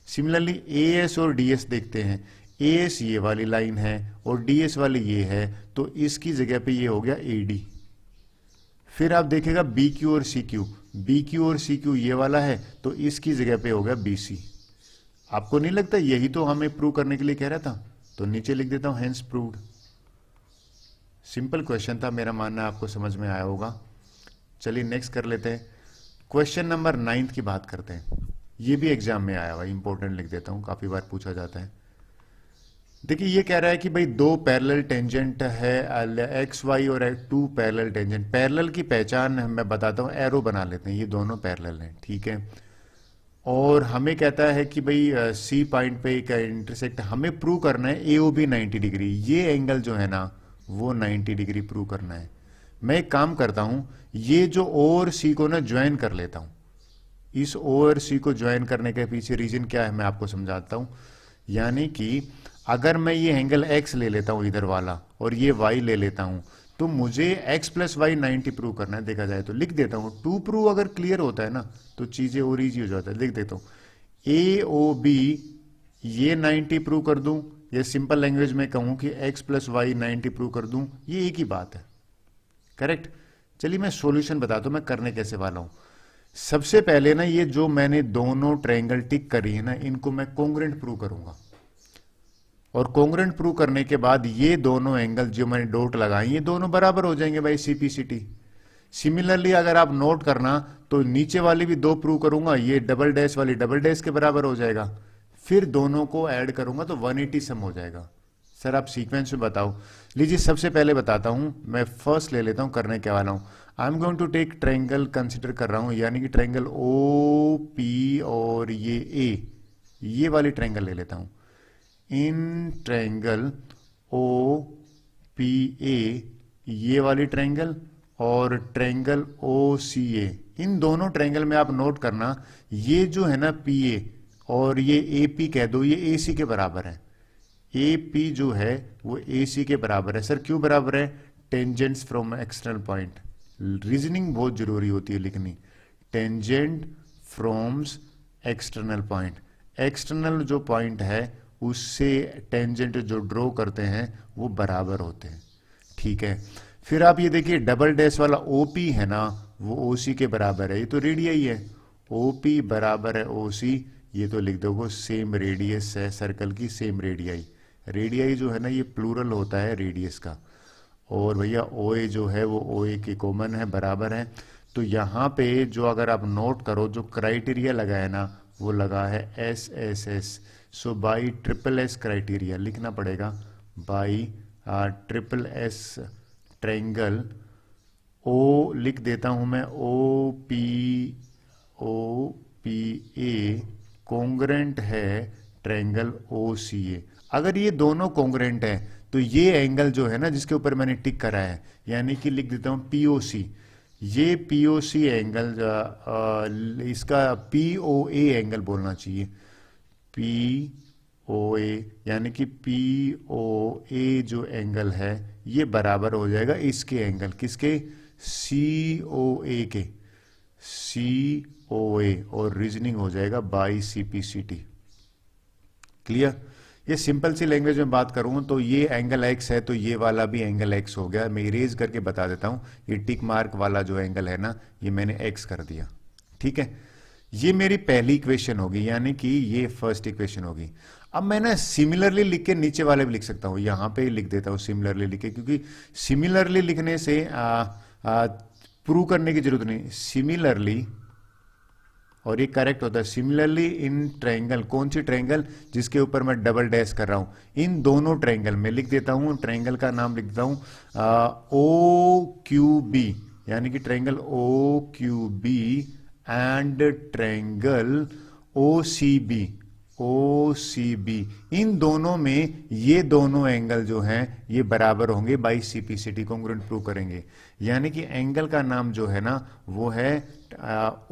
Similarly A S और डी एस देखते हैं, ए एस ये वाली लाइन है और डी एस वाली ये है, तो इसकी जगह पे ये हो गया ए डी। फिर आप देखेगा बी क्यू और सी क्यू, बी क्यू और सी क्यू ये वाला है, तो इसकी जगह पे हो गया बी सी। आपको नहीं लगता यही तो हमें प्रूव करने के लिए कह रहा था? तो नीचे लिख देता हूं हेंस प्रूव्ड। सिंपल क्वेश्चन था, मेरा मानना आपको समझ में आया होगा। चलिए नेक्स्ट कर लेते हैं, क्वेश्चन नंबर 9 की बात करते हैं। ये भी एग्जाम में आया हुआ, इंपॉर्टेंट लिख देता हूं, काफी बार पूछा जाता है। देखिए ये कह रहा है कि भाई दो पैरेलल टेंजेंट है एक्स वाई और टू पैरेलल टेंजेंट। पैरेलल की पहचान मैं बताता हूं, एरो बना लेते हैं, ये दोनों पैरेलल हैं, ठीक है। और हमें कहता है कि भाई सी पॉइंट पे एक इंटरसेक्ट, हमें प्रूव करना है ए ओ बी 90 डिग्री, ये एंगल जो है ना वो 90 डिग्री प्रूव करना है। मैं एक काम करता हूं, ये जो ओ और सी को ना ज्वाइन कर लेता हूं। इस ओ और सी को ज्वाइन करने के पीछे रीजन क्या है मैं आपको समझाता हूं। यानी कि अगर मैं ये एंगल एक्स ले लेता हूं इधर वाला और ये वाई ले लेता हूं, तो मुझे x प्लस वाई 90 प्रूव करना है। देखा जाए तो लिख देता हूं, टू प्रूव अगर क्लियर होता है ना तो चीजें और ईजी हो जाता है। लिख देता हूं ए ओ बी ये 90 प्रूव कर दूं, या सिंपल लैंग्वेज में कहूं कि x प्लस वाई 90 प्रूव कर दूं, ये एक ही बात है, करेक्ट। चलिए मैं सॉल्यूशन बताता हूं मैं करने कैसे वाला हूं। सबसे पहले ना ये जो मैंने दोनों ट्रायंगल टिक करी है ना, इनको मैं कॉन्ग्रुएंट प्रूव करूंगा, और कॉन्ग्रुएंट प्रूव करने के बाद ये दोनों एंगल जो मैंने डॉट लगाए ये दोनों बराबर हो जाएंगे भाई, सीपीसीटी। सिमिलरली अगर आप नोट करना तो नीचे वाली भी दो प्रूव करूंगा, ये डबल डैश वाली डबल डैश के बराबर हो जाएगा, फिर दोनों को ऐड करूंगा तो 180 सम हो जाएगा। सर आप सीक्वेंस में बताओ। लीजिए सबसे पहले बताता हूं, मैं फर्स्ट ले लेता हूं, करने क्या वाला हूं। I am going to take triangle consider कर रहा हूं, यानी कि ट्रायंगल ओ पी और ये ए, ये वाली ट्रायंगल ले लेता हूं। इन ट्रायंगल ओ पी ए ये वाली ट्रायंगल और ट्रायंगल ओ सी ए, इन दोनों ट्रायंगल में आप नोट करना ये जो है ना पी ए और ये ए पी कह दो, ये ए सी के बराबर है। ए पी जो है वो ए सी के बराबर है। सर क्यों बराबर है? Tangents from external point. Reasoning बहुत जरूरी होती है लिखनी। Tangent firms external point, external जो पॉइंट है उससे टेंजेंट जो ड्रॉ करते हैं वो बराबर होते हैं, ठीक है। फिर आप ये देखिए डबल डैश वाला ओपी है ना वो ओसी के बराबर है, ये तो रेडियस है। ओपी बराबर है ओसी, ये तो लिख दोगे सेम रेडियस है सर्कल की, सेम रेडियाई। रेडियाई जो है ना ये प्लूरल होता है रेडियस का। और भैया ओ ए जो है वो ओ ए के कॉमन है, बराबर है। तो यहाँ पे जो अगर आप नोट करो जो क्राइटेरिया लगा है ना वो लगा है S S S. So by triple S criteria लिखना पड़ेगा, by triple S triangle O लिख देता हूं मैं ओ पी ए कॉन्ग्रुएंट है ट्रायंगल ओ सी ए। अगर ये दोनों कॉन्ग्रुएंट है तो ये एंगल जो है ना जिसके ऊपर मैंने टिक करा है, यानी कि लिख देता हूं पीओसी, ये पीओसी एंगल इसका पीओए एंगल बोलना चाहिए, पी ओ ए, यानी कि पी ओ ए जो एंगल है ये बराबर हो जाएगा इसके एंगल, किसके? सी ओ ए के, सी ओ ए, और रीजनिंग हो जाएगा by C P C T. Clear? ये सिंपल सी लैंग्वेज में बात करूं तो ये एंगल एक्स है तो ये वाला भी एंगल एक्स हो गया। मैं इरेज करके बता देता हूं, ये टिक मार्क वाला जो एंगल है ना ये मैंने एक्स कर दिया, ठीक है। ये मेरी पहली इक्वेशन होगी, यानी कि ये फर्स्ट इक्वेशन होगी। अब मैं ना सिमिलरली लिख के नीचे वाले भी लिख सकता हूं, यहां पे लिख देता हूं सिमिलरली लिख के, क्योंकि सिमिलरली लिखने से प्रूव करने की जरूरत नहीं। सिमिलरली और ये करेक्ट होता है। सिमिलरली इन ट्रायंगल, कौन सी ट्रायंगल, जिसके ऊपर मैं डबल डैश कर रहा हूं, इन दोनों ट्रायंगल में लिख देता हूं, ट्रायंगल का नाम लिख देता हूं ओ क्यू बी, यानी कि triangle O Q B and triangle O C B, O C B, इन दोनों में ये दोनों एंगल जो हैं ये बराबर होंगे बाई सीपीसीटी, कॉन्ग्रुएंट प्रूव करेंगे। यानी कि एंगल का नाम जो है ना वो है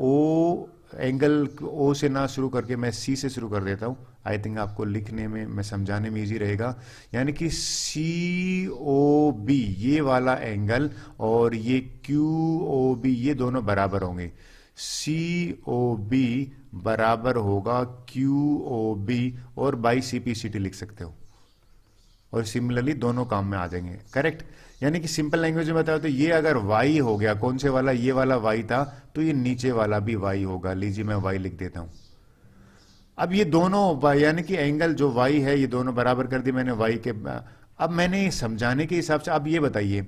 ओ, एंगल ओ से ना शुरू करके मैं सी से शुरू कर देता हूं, आई थिंक आपको लिखने में, मैं समझाने में इजी रहेगा। यानी कि सी ओ बी ये वाला एंगल और ये क्यू ओ बी ये दोनों बराबर होंगे। सी ओ बी बराबर होगा क्यू ओ बी, और बाई सीपीसीटी लिख सकते हो, और सिमिलरली दोनों काम में आ जाएंगे, करेक्ट। यानी कि सिंपल लैंग्वेज में बताओ तो ये अगर y हो गया, कौन से वाला, ये वाला y था, तो ये नीचे वाला भी y होगा। लीजिए मैं y लिख देता हूं। अब ये दोनों यानी कि एंगल जो y है ये दोनों बराबर कर दी मैंने y के। अब मैंने समझाने के हिसाब से अब ये बताइए,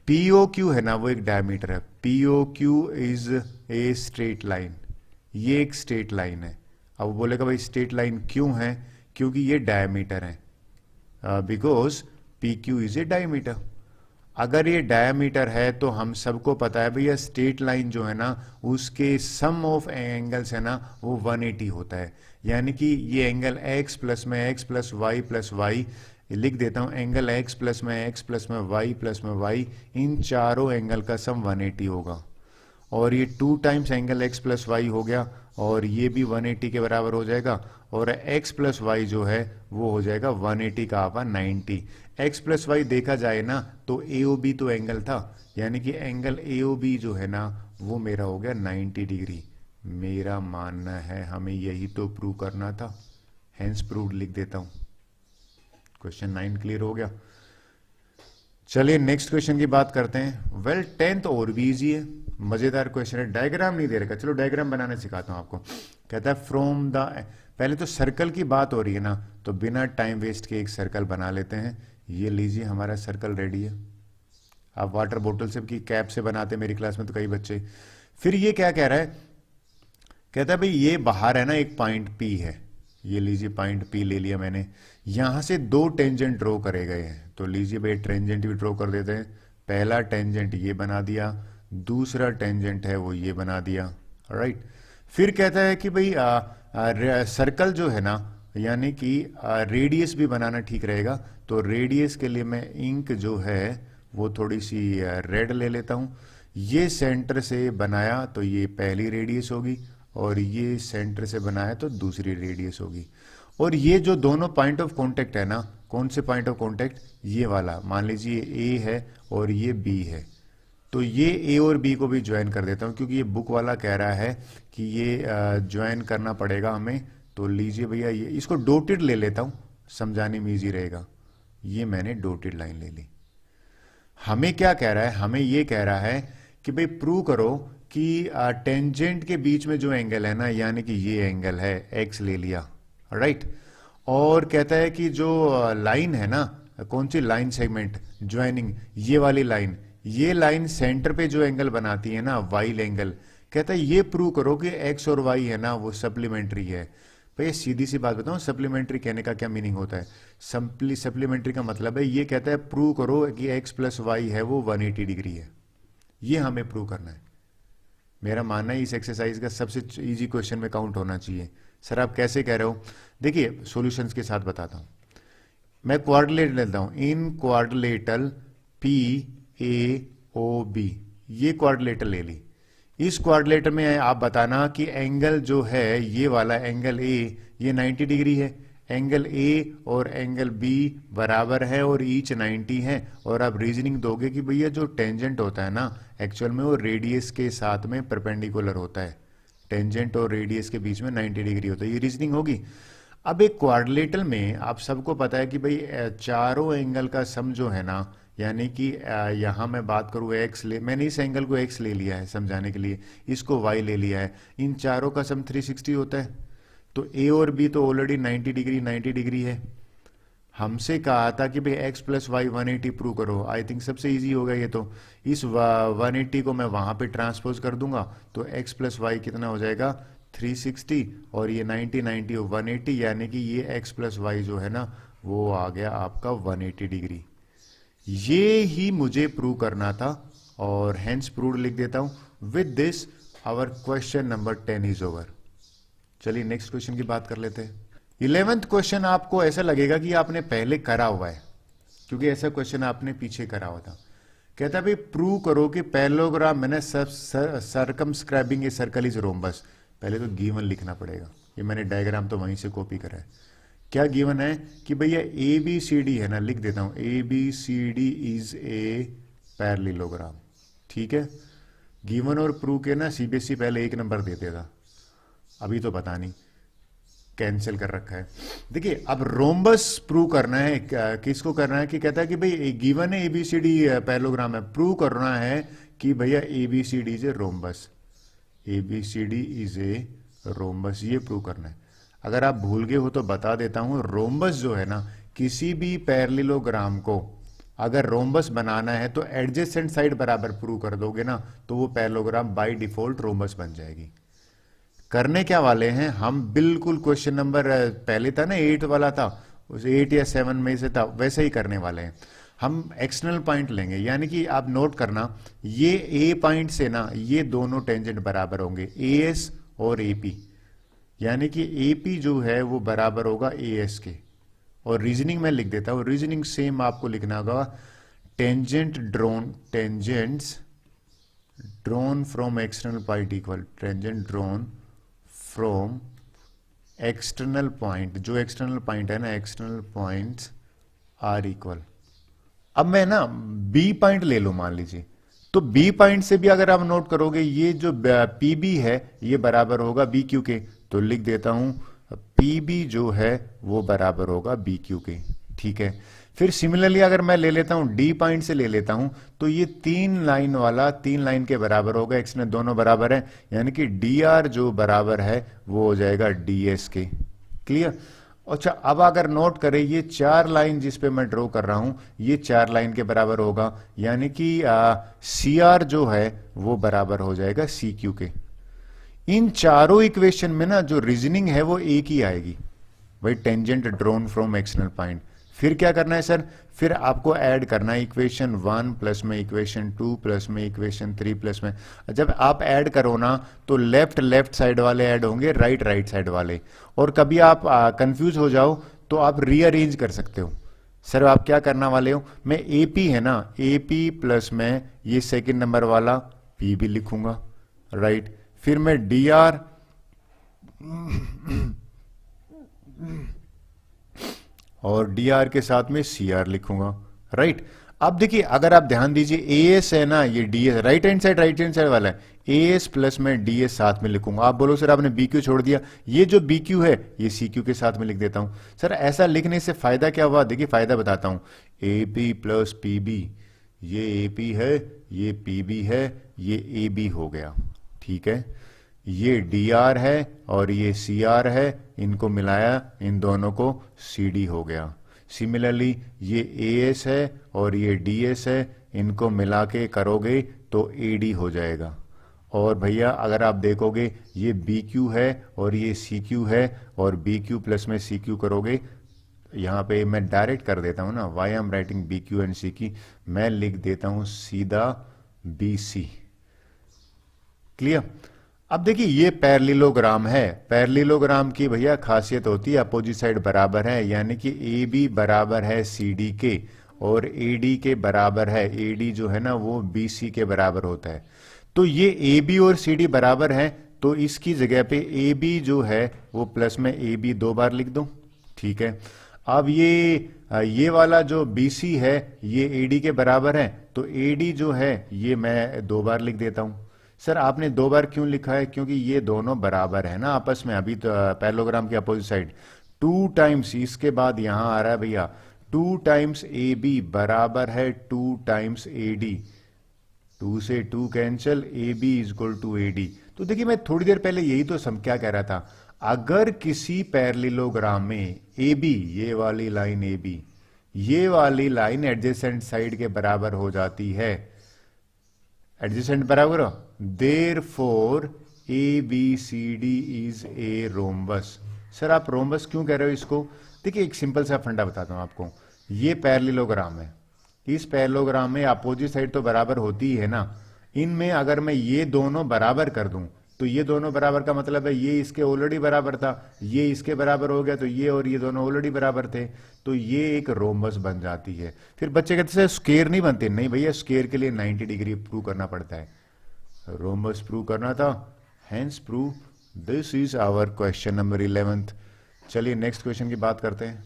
पीओ क्यू है ना वो एक डायमीटर है, PO Q is a straight line, ये एक स्ट्रेट लाइन है। अब वो बोलेगा भाई स्ट्रेट लाइन क्यों है, क्योंकि ये डायमीटर है, because P Q is a diameter. अगर ये डायमीटर है तो हम सबको पता है भैया स्ट्रेट लाइन जो है ना उसके सम ऑफ एंगल्स है ना वो 180 होता है। यानी कि ये एंगल x प्लस में x प्लस y लिख देता हूं, एंगल x प्लस में x प्लस में y, इन चारों एंगल का सम 180 होगा। और ये 2 times angle x plus y हो गया, और ये भी 180 के बराबर हो जाएगा, और x प्लस वाई जो है वो हो जाएगा 180 का आपा 90। x प्लस वाई देखा जाए ना तो AOB तो एंगल था, यानी कि एंगल AOB जो है ना वो मेरा हो गया 90 डिग्री। मेरा मानना है हमें यही तो प्रूव करना था, हेंस प्रूव्ड लिख देता हूं। क्वेश्चन 9 क्लियर हो गया। चलिए नेक्स्ट क्वेश्चन की बात करते हैं। वेल 10th और भी इजी है, मजेदार क्वेश्चन है। डायग्राम नहीं दे रखा, चलो डायग्राम बनाने सिखाता हूं आपको। कहता है फ्रॉम द, पहले तो सर्कल की बात हो रही है ना, तो बिना टाइम वेस्ट के एक सर्कल बना लेते हैं। ये लीजिए हमारा सर्कल रेडी है। आप वाटर बोतल से की कैप से बनाते मेरी क्लास में तो कई बच्चे। फिर ये क्या कह रहा है, कहता है भाई ये बाहर है ना एक पॉइंट P है, ये लीजिए पॉइंट P ले लिया मैंने, यहां से 2 टेंजेंट ड्रॉ करे गए हैं। तो लीजिए भाई टेंजेंट भी ड्रॉ कर देते हैं। पहला टेंजेंट ये बना दिया, दूसरा टेंजेंट है वो ये बना दिया, राइट। फिर कहता है कि भाई सर्कल जो है ना, यानी कि रेडियस भी बनाना ठीक रहेगा। तो रेडियस के लिए मैं इंक जो है वो थोड़ी सी रेड ले लेता हूं। ये सेंटर से बनाया तो ये पहली रेडियस होगी, और ये सेंटर से बनाया तो दूसरी रेडियस होगी। और ये जो दोनों पॉइंट ऑफ कांटेक्ट है ना, कौन से पॉइंट ऑफ कांटेक्ट, ये वाला मान लीजिए ए है और ये बी है, तो ये ए और बी को भी ज्वाइन कर देता हूं, क्योंकि ये बुक वाला कह रहा है कि ये ज्वाइन करना पड़ेगा हमें। तो लीजिए भैया ये इसको डॉटेड ले लेता हूं, समझाने में इजी रहेगा। ये मैंने डॉटेड लाइन ले ली। हमें क्या कह रहा है, हमें ये कह रहा है कि भाई प्रूव करो कि टेंजेंट के बीच में जो एंगल है ना, यानी कि ये एंगल है, एक्स ले लिया, राइट। और कहता है कि जो लाइन है ना, कौन सी लाइन, सेगमेंट ज्वाइनिंग, ये वाली लाइन, ये लाइन सेंटर पे जो एंगल बनाती है ना, वाइल एंगल, कहता है ये प्रूव करो कि एक्स और वाई है ना वो सप्लीमेंट्री है। भाई सीधी सी बात बताऊं, सप्लीमेंट्री कहने का क्या मीनिंग होता है। सप्लीमेंट्री का मतलब है, ये कहता है प्रूव करो कि एक्स प्लस वाई है वो 180 डिग्री है। ये हमें प्रूव करना है। मेरा मानना है इस एक्सरसाइज का सबसे इजी क्वेश्चन में काउंट होना चाहिए। सर आप कैसे कह रहे हो, देखिए सॉल्यूशंस के साथ बताता हूं। मैं क्वाड्रिलेटरल लेता हूं, in quadrilateral P A O B, ये क्वाड्रिलेटरल ले ली। इस क्वाड्रिलेटर में आप बताना कि एंगल जो है ये वाला एंगल ए ये 90 डिग्री है, एंगल ए और एंगल बी बराबर है और ईच 90 है। और आप रीजनिंग दोगे कि भैया जो टेंजेंट होता है ना एक्चुअल में वो रेडियस के साथ में परपेंडिकुलर होता है, टेंजेंट और रेडियस के बीच में 90 डिग्री होता है, ये रीजनिंग होगी। अब एक क्वाड्रिलेटरल में आप सबको पता है कि भाई चारों एंगल का सम जो है ना, यानी कि यहां मैं बात करूं एक्स ले, मैंने इस एंगल को एक्स ले लिया है समझाने के लिए, इसको वाई ले लिया है, इन चारों का सम 360 होता है। तो ए और बी तो ऑलरेडी 90 डिग्री है। हमसे कहा था कि भाई x प्लस वाई 180 प्रूव करो, आई थिंक सबसे इजी होगा ये। तो इस 180 को मैं वहां पे ट्रांसपोज कर दूंगा, तो x प्लस वाई कितना हो जाएगा 360 और ये 90 90 और 180, यानी कि ये x प्लस वाई जो है ना वो आ गया आपका 180 डिग्री। ये ही मुझे प्रूव करना था और हेंस प्रूव लिख देता हूं। With this our question number 10 is over. चलिए नेक्स्ट क्वेश्चन की बात कर लेते हैं। 11th क्वेश्चन आपको ऐसा लगेगा कि आपने पहले करा हुआ है, क्योंकि ऐसा क्वेश्चन आपने पीछे करा हुआ था। कहता है भाई प्रूव करो कि पैरेललोग्राम मैंने circumscribing A circle is rhombus. पहले तो गिवन लिखना पड़ेगा, ये मैंने डायग्राम तो वहीं से कॉपी करा है। क्या गिवन है कि भैया ए बी सी डी है ना, लिख देता हूं A B C D is a parallelogram. ठीक है, गिवन और प्रूव के ना सीबीएसई पहले 1 नंबर देते था, अभी तो पता नहीं कैंसिल कर रखा है। देखिए अब रोम्बस प्रूव करना है, किसको करना है कि कहता है कि भाई गिवन है एबीसीडी पैरेललोग्राम है, प्रूव करना है कि भैया ABCD is a rhombus, ABCD is a rhombus, ये प्रूव करना है। अगर आप भूल गए हो तो बता देता हूं, रोम्बस जो है ना, किसी भी पैरेललोग्राम को अगर रोम्बस बनाना है तो एडजेसेंट साइड बराबर प्रूव कर दोगे ना, तो वो पैरेललोग्राम बाय डिफॉल्ट रोम्बस बन जाएगी। करने क्या वाले हैं हम, बिल्कुल क्वेश्चन नंबर पहले था ना 8 वाला था, उस 8 या 7 में से था, वैसे ही करने वाले हैं। हम एक्सटर्नल पॉइंट लेंगे, यानी कि आप नोट करना ये ए पॉइंट से ना ये दोनों टेंजेंट बराबर होंगे, ए एस और ए पी, यानी कि ए पी जो है वो बराबर होगा ए एस के। और रीजनिंग में लिख देता हूं, रीजनिंग सेम आपको लिखना होगा, tangent drone, tangents drone from external point equal tangent drone from external point, जो एक्सटर्नल पॉइंट है ना, एक्सटर्नल पॉइंट्स आर इक्वल। अब मैं ना बी पॉइंट ले लूं मान लीजिए, तो बी पॉइंट से भी अगर आप नोट करोगे ये जो पी बी है ये बराबर होगा बी क्यू के, तो लिख देता हूं पी बी जो है वो बराबर होगा बी क्यू के। ठीक है, फिर सिमिलरली अगर मैं ले लेता हूं डी पॉइंट से ले लेता हूं, तो ये 3 लाइन वाला 3 लाइन के बराबर होगा, एक्स में दोनों बराबर है, यानी कि डी आर जो बराबर है वो हो जाएगा डी एस के। क्लियर। अच्छा अब अगर नोट करें ये 4 लाइन जिस पे मैं ड्रॉ कर रहा हूं ये 4 लाइन के बराबर होगा, यानी कि सी आर जो है वो बराबर हो जाएगा सी क्यू के। इन चारों इक्वेशन में ना जो रीजनिंग है वो एक ही आएगी, वही tangent drone from external point. फिर क्या करना है सर, फिर आपको ऐड करना है इक्वेशन 1 प्लस में इक्वेशन 2 प्लस में इक्वेशन 3 प्लस में। जब आप ऐड करो ना तो लेफ्ट लेफ्ट साइड वाले ऐड होंगे, राइट राइट साइड वाले। और कभी आप कंफ्यूज हो जाओ तो आप रीअरेंज कर सकते हो। सर आप क्या करना वाले हो, मैं एपी है ना, एपी प्लस में ये सेकंड नंबर वाला पी भी लिखूंगा, राइट। फिर मैं डी आर और डी आर के साथ में सी आर लिखूंगा, राइट। अब देखिए अगर आप ध्यान दीजिए ए एस है ना, ये D S right hand side वाला है, ए एस प्लस में डी एस साथ में लिखूंगा। आप बोलो सर आपने बी क्यू छोड़ दिया, ये जो बी क्यू है ये सी क्यू के साथ में लिख देता हूं। सर ऐसा लिखने से फायदा क्या हुआ, देखिए फायदा बताता हूं, A P plus P B, ये ए पी है ये पी बी है ये ए बी हो गया, ठीक है। ये डी आर है और ये सी आर है, इनको मिलाया इन दोनों को सी डी हो गया। सिमिलरली ये ए एस है और ये डी एस है, इनको मिला के करोगे तो ए डी हो जाएगा। और भैया अगर आप देखोगे ये बी क्यू है और ये सी क्यू है, और बी क्यू प्लस में सी क्यू करोगे, यहाँ पे मैं डायरेक्ट कर देता हूँ ना, why am writing B Q and C की, मैं लिख देता हूँ सीधा बी सी। क्लियर। अब देखिए ये पैरेललोग्राम है, पैरेललोग्राम की भैया खासियत होती है अपोजिट साइड बराबर है, यानी कि ए बी बराबर है सी डी के और ए डी के बराबर है, ए डी जो है ना वो बी सी के बराबर होता है। तो ये ए बी और सी डी बराबर है, तो इसकी जगह पे ए बी जो है वो प्लस में ए बी 2 बार लिख दो, ठीक है। अब ये वाला जो बी सी है ये ए डी के बराबर है, तो ए डी जो है ये मैं 2 बार लिख देता हूं। सर आपने 2 बार क्यों लिखा है, क्योंकि ये दोनों बराबर है ना आपस में, अभी तो पैरेललोग्राम के अपोजिट साइड 2 टाइम्स, इसके बाद यहां आ रहा है भैया 2 टाइम्स ए बी बराबर है 2 टाइम्स ए डी, 2 से 2 cancel, A B is equal to A D. तो देखिए मैं थोड़ी देर पहले यही तो क्या कह रहा था, अगर किसी पैरेललोग्राम में ए बी, ये वाली लाइन ए बी, ये वाली लाइन एडजेसेंट साइड के बराबर हो जाती है, एडजेसेंट बराबर, therefore ABCD is a rhombus. Sir आप रोम्बस क्यों कह रहे हो इसको? देखिए एक सिंपल सा फंडा बताता हूँ आपको। ये पैरेललोग्राम है, इस पैरेललोग्राम में अपोजिट साइड तो बराबर होती ही है ना। इनमें अगर मैं ये दोनों बराबर कर दूं तो ये दोनों बराबर का मतलब है ये इसके ऑलरेडी बराबर था, ये इसके बराबर हो गया, तो ये और ये दोनों ऑलरेडी बराबर थे, तो ये एक रोम्बस बन जाती है। फिर बच्चे कहते हैं स्क्वायर नहीं बनते। नहीं भैया, स्क्वायर के लिए 90 डिग्री प्रूव करना पड़ता है, रोम्बस प्रूव करना था, hence prove this is our question number 11th। चलिए नेक्स्ट क्वेश्चन की बात करते हैं।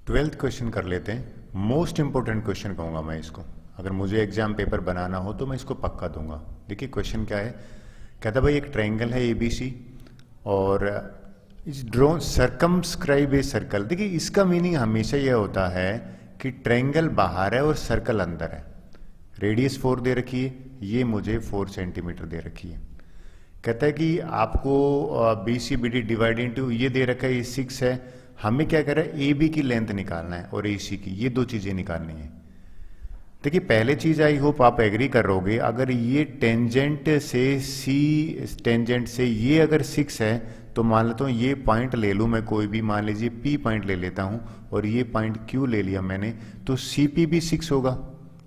12th क्वेश्चन कर लेते हैं। मोस्ट इंपोर्टेंट क्वेश्चन कहूंगा मैं इसको, अगर मुझे एग्जाम पेपर बनाना हो तो मैं इसको पक्का दूंगा। देखिए क्वेश्चन क्या है, कहता भाई एक ट्रायंगल है ABC और इस ड्रो सर्कमस्क्राइब ए सर्कल। देखिए इसका मीनिंग हमेशा यह होता है कि ट्रायंगल बाहर है और सर्कल अंदर है। रेडियस 4 दे रखी है, ये मुझे 4 सेंटीमीटर दे रखी है। कहता है कि आपको BCBD डिवाइड इंटू ये दे रखा है, ये 6 है। हमें क्या कर रहा है, AB की लेंथ निकालना है और AC की, ये दो चीजें निकालनी है। देखिए पहले चीज आई होप आप एग्री कर रहोगे, अगर ये टेंजेंट से C टेंजेंट से ये अगर 6 है तो मान लेता हूँ ये पॉइंट ले लूँ मैं कोई भी, मान लीजिए P पॉइंट ले लेता हूँ और ये पॉइंट Q ले लिया मैंने, तो CP भी 6 होगा।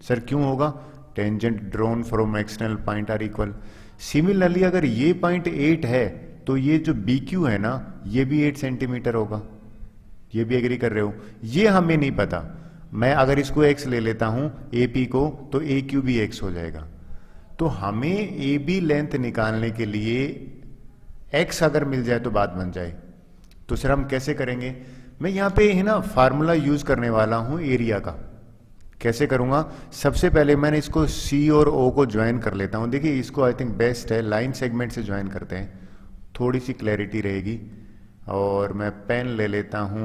सर क्यों होगा? Tangent drawn from external point are equal. Similarly अगर ये पॉइंट 8 है तो ये जो BQ है ना, ये भी 8 सेंटीमीटर होगा। ये भी एग्री कर रहे हो? ये हमें नहीं पता। मैं अगर इसको x ले लेता हूं AP को, तो AQ भी x हो जाएगा। तो हमें AB लेंथ निकालने के लिए x अगर मिल जाए तो बात बन जाए। तो सर हम कैसे करेंगे? मैं यहां पे है ना फार्मूला यूज करने वाला हूं एरिया का। कैसे करूंगा? सबसे पहले मैंने इसको C और O को ज्वाइन कर लेता हूं। देखिए इसको आई थिंक बेस्ट है लाइन सेगमेंट से ज्वाइन करते हैं, थोड़ी सी क्लैरिटी रहेगी। और मैं पेन ले लेता हूं,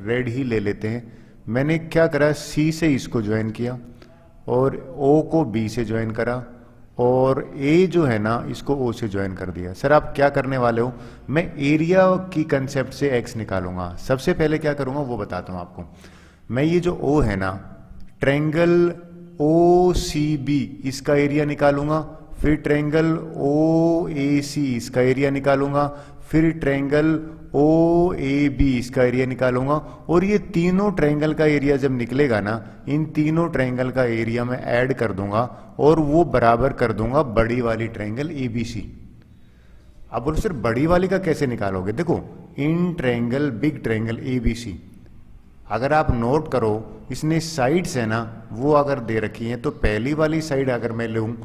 रेड ही ले लेते हैं। मैंने क्या करा, C से इसको ज्वाइन किया और O को B से ज्वाइन करा और A जो है ना इसको O से ज्वाइन कर दिया। सर आप क्या करने वाले हो? मैं एरिया की कंसेप्ट से x निकालूंगा। सबसे पहले क्या करूंगा वो बताता हूं आपको। मैं ये जो O है ना, ट्रायंगल OCB इसका एरिया निकालूंगा, फिर ट्रायंगल OAC इसका एरिया निकालूंगा, फिर ट्रायंगल OAB इसका एरिया निकालूंगा। और ये तीनों ट्रायंगल का एरिया जब निकलेगा ना, इन तीनों ट्रायंगल का एरिया मैं ऐड कर दूंगा और वो बराबर कर दूंगा बड़ी वाली ट्रायंगल ABC। अब बोलो सर बड़ी वाली का कैसे निकालोगे? देखो in triangle big triangle ABC, अगर आप नोट करो इसने साइड्स है ना वो अगर दे रखी हैं, तो पहली वाली साइड अगर मैं लूँ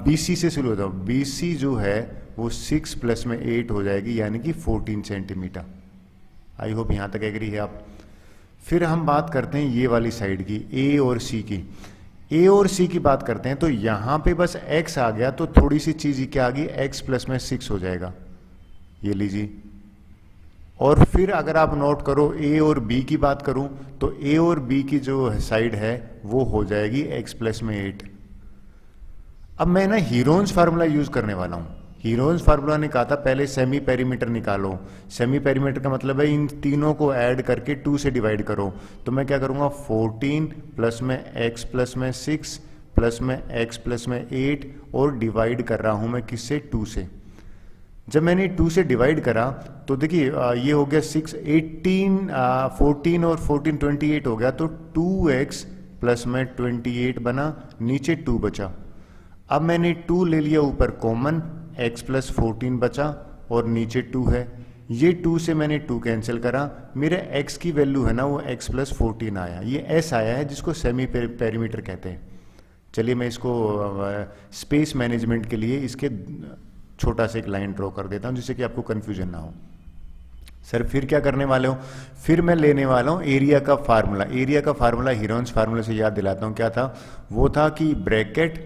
BC से शुरू होता हूँ, BC जो है वो 6 प्लस में 8 हो जाएगी, यानी कि 14 सेंटीमीटर। आई होप यहाँ तक एग्री है आप। फिर हम बात करते हैं ये वाली साइड की, A और C की। A और C की बात करते हैं तो यहाँ पे बस x आ गया, तो थोड़ी सी चीज क्या आ गई, x प्लस में 6 हो जाएगा, ये लीजिए। और फिर अगर आप नोट करो A और B की बात करूं तो A और B की जो साइड है वो हो जाएगी x प्लस में 8। अब मैं ना हीरोन्स फार्मूला यूज करने वाला हूं। हीरोन्स फार्मूला ने कहा था पहले सेमी पेरीमीटर निकालो। सेमी पेरीमीटर का मतलब है इन तीनों को ऐड करके 2 से डिवाइड करो। तो मैं क्या करूंगा, 14 प्लस में x प्लस में 6 प्लस में x प्लस में 8 और डिवाइड कर रहा हूं मैं किससे, 2 से। जब मैंने 2 से डिवाइड करा तो देखिए ये हो गया 6, 18, 14 और 14 28 हो गया, तो 2x प्लस में 28 बना, नीचे 2 बचा। अब मैंने 2 ले लिया ऊपर कॉमन, x प्लस 14 बचा और नीचे 2 है। ये 2 से मैंने 2 कैंसिल करा, मेरे x की वैल्यू है ना वो x प्लस 14 आया, ये s आया है जिसको सेमी पेरीमीटर कहते हैं। चलिए मैं इसको स्पेस मैनेजमेंट के लिए इसके छोटा सा एक लाइन ड्रॉ कर देता हूं जिससे कि आपको कंफ्यूजन ना हो। सर फिर क्या करने वाले हो, फिर मैं लेने वाला हूं एरिया का फार्मूला। एरिया का फार्मूला हीरोन्स फार्मूला से याद दिलाता हूं, क्या था वो था कि ब्रैकेट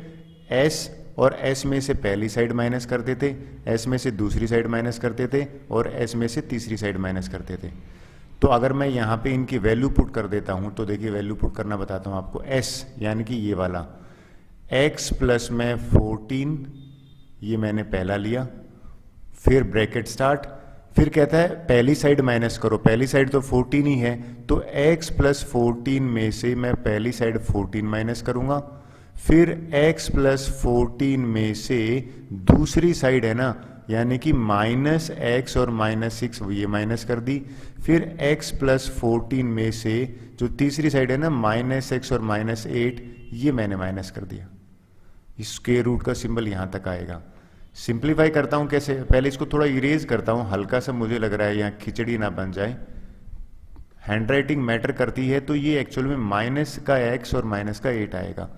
S और S में से पहली साइड माइनस करते थे, S में से दूसरी साइड माइनस करते थे और S में से तीसरी साइड माइनस करते थे। तो अगर मैं यहाँ पे इनकी वैल्यू पुट कर देता हूँ तो देखिए वैल्यू पुट करना बताता हूँ आपको। S यानी कि ये वाला x प्लस में 14, ये मैंने पहला लिया, फिर ब्रैकेट स्टार्ट, फिर कहता है पहली साइड माइनस करो, पहली साइड तो 14 ही है, तो x प्लस 14 में से मैं पहली साइड 14 माइनस करूंगा, फिर x प्लस 14 में से दूसरी साइड है ना, यानी कि माइनस एक्स और माइनस 6, ये माइनस कर दी। फिर x प्लस 14 में से जो तीसरी साइड है ना, माइनस एक्स और माइनस 8, ये मैंने माइनस कर दिया। स्क्वायर रूट का सिंबल यहां तक आएगा। सिंप्लीफाई करता हूं कैसे, पहले इसको थोड़ा इरेज करता हूं, हल्का सा मुझे लग रहा है यहाँ खिचड़ी ना बन जाए। हैंडराइटिंग मैटर करती है, तो ये एक्चुअल में माइनस का x और माइनस का 8 आएगा।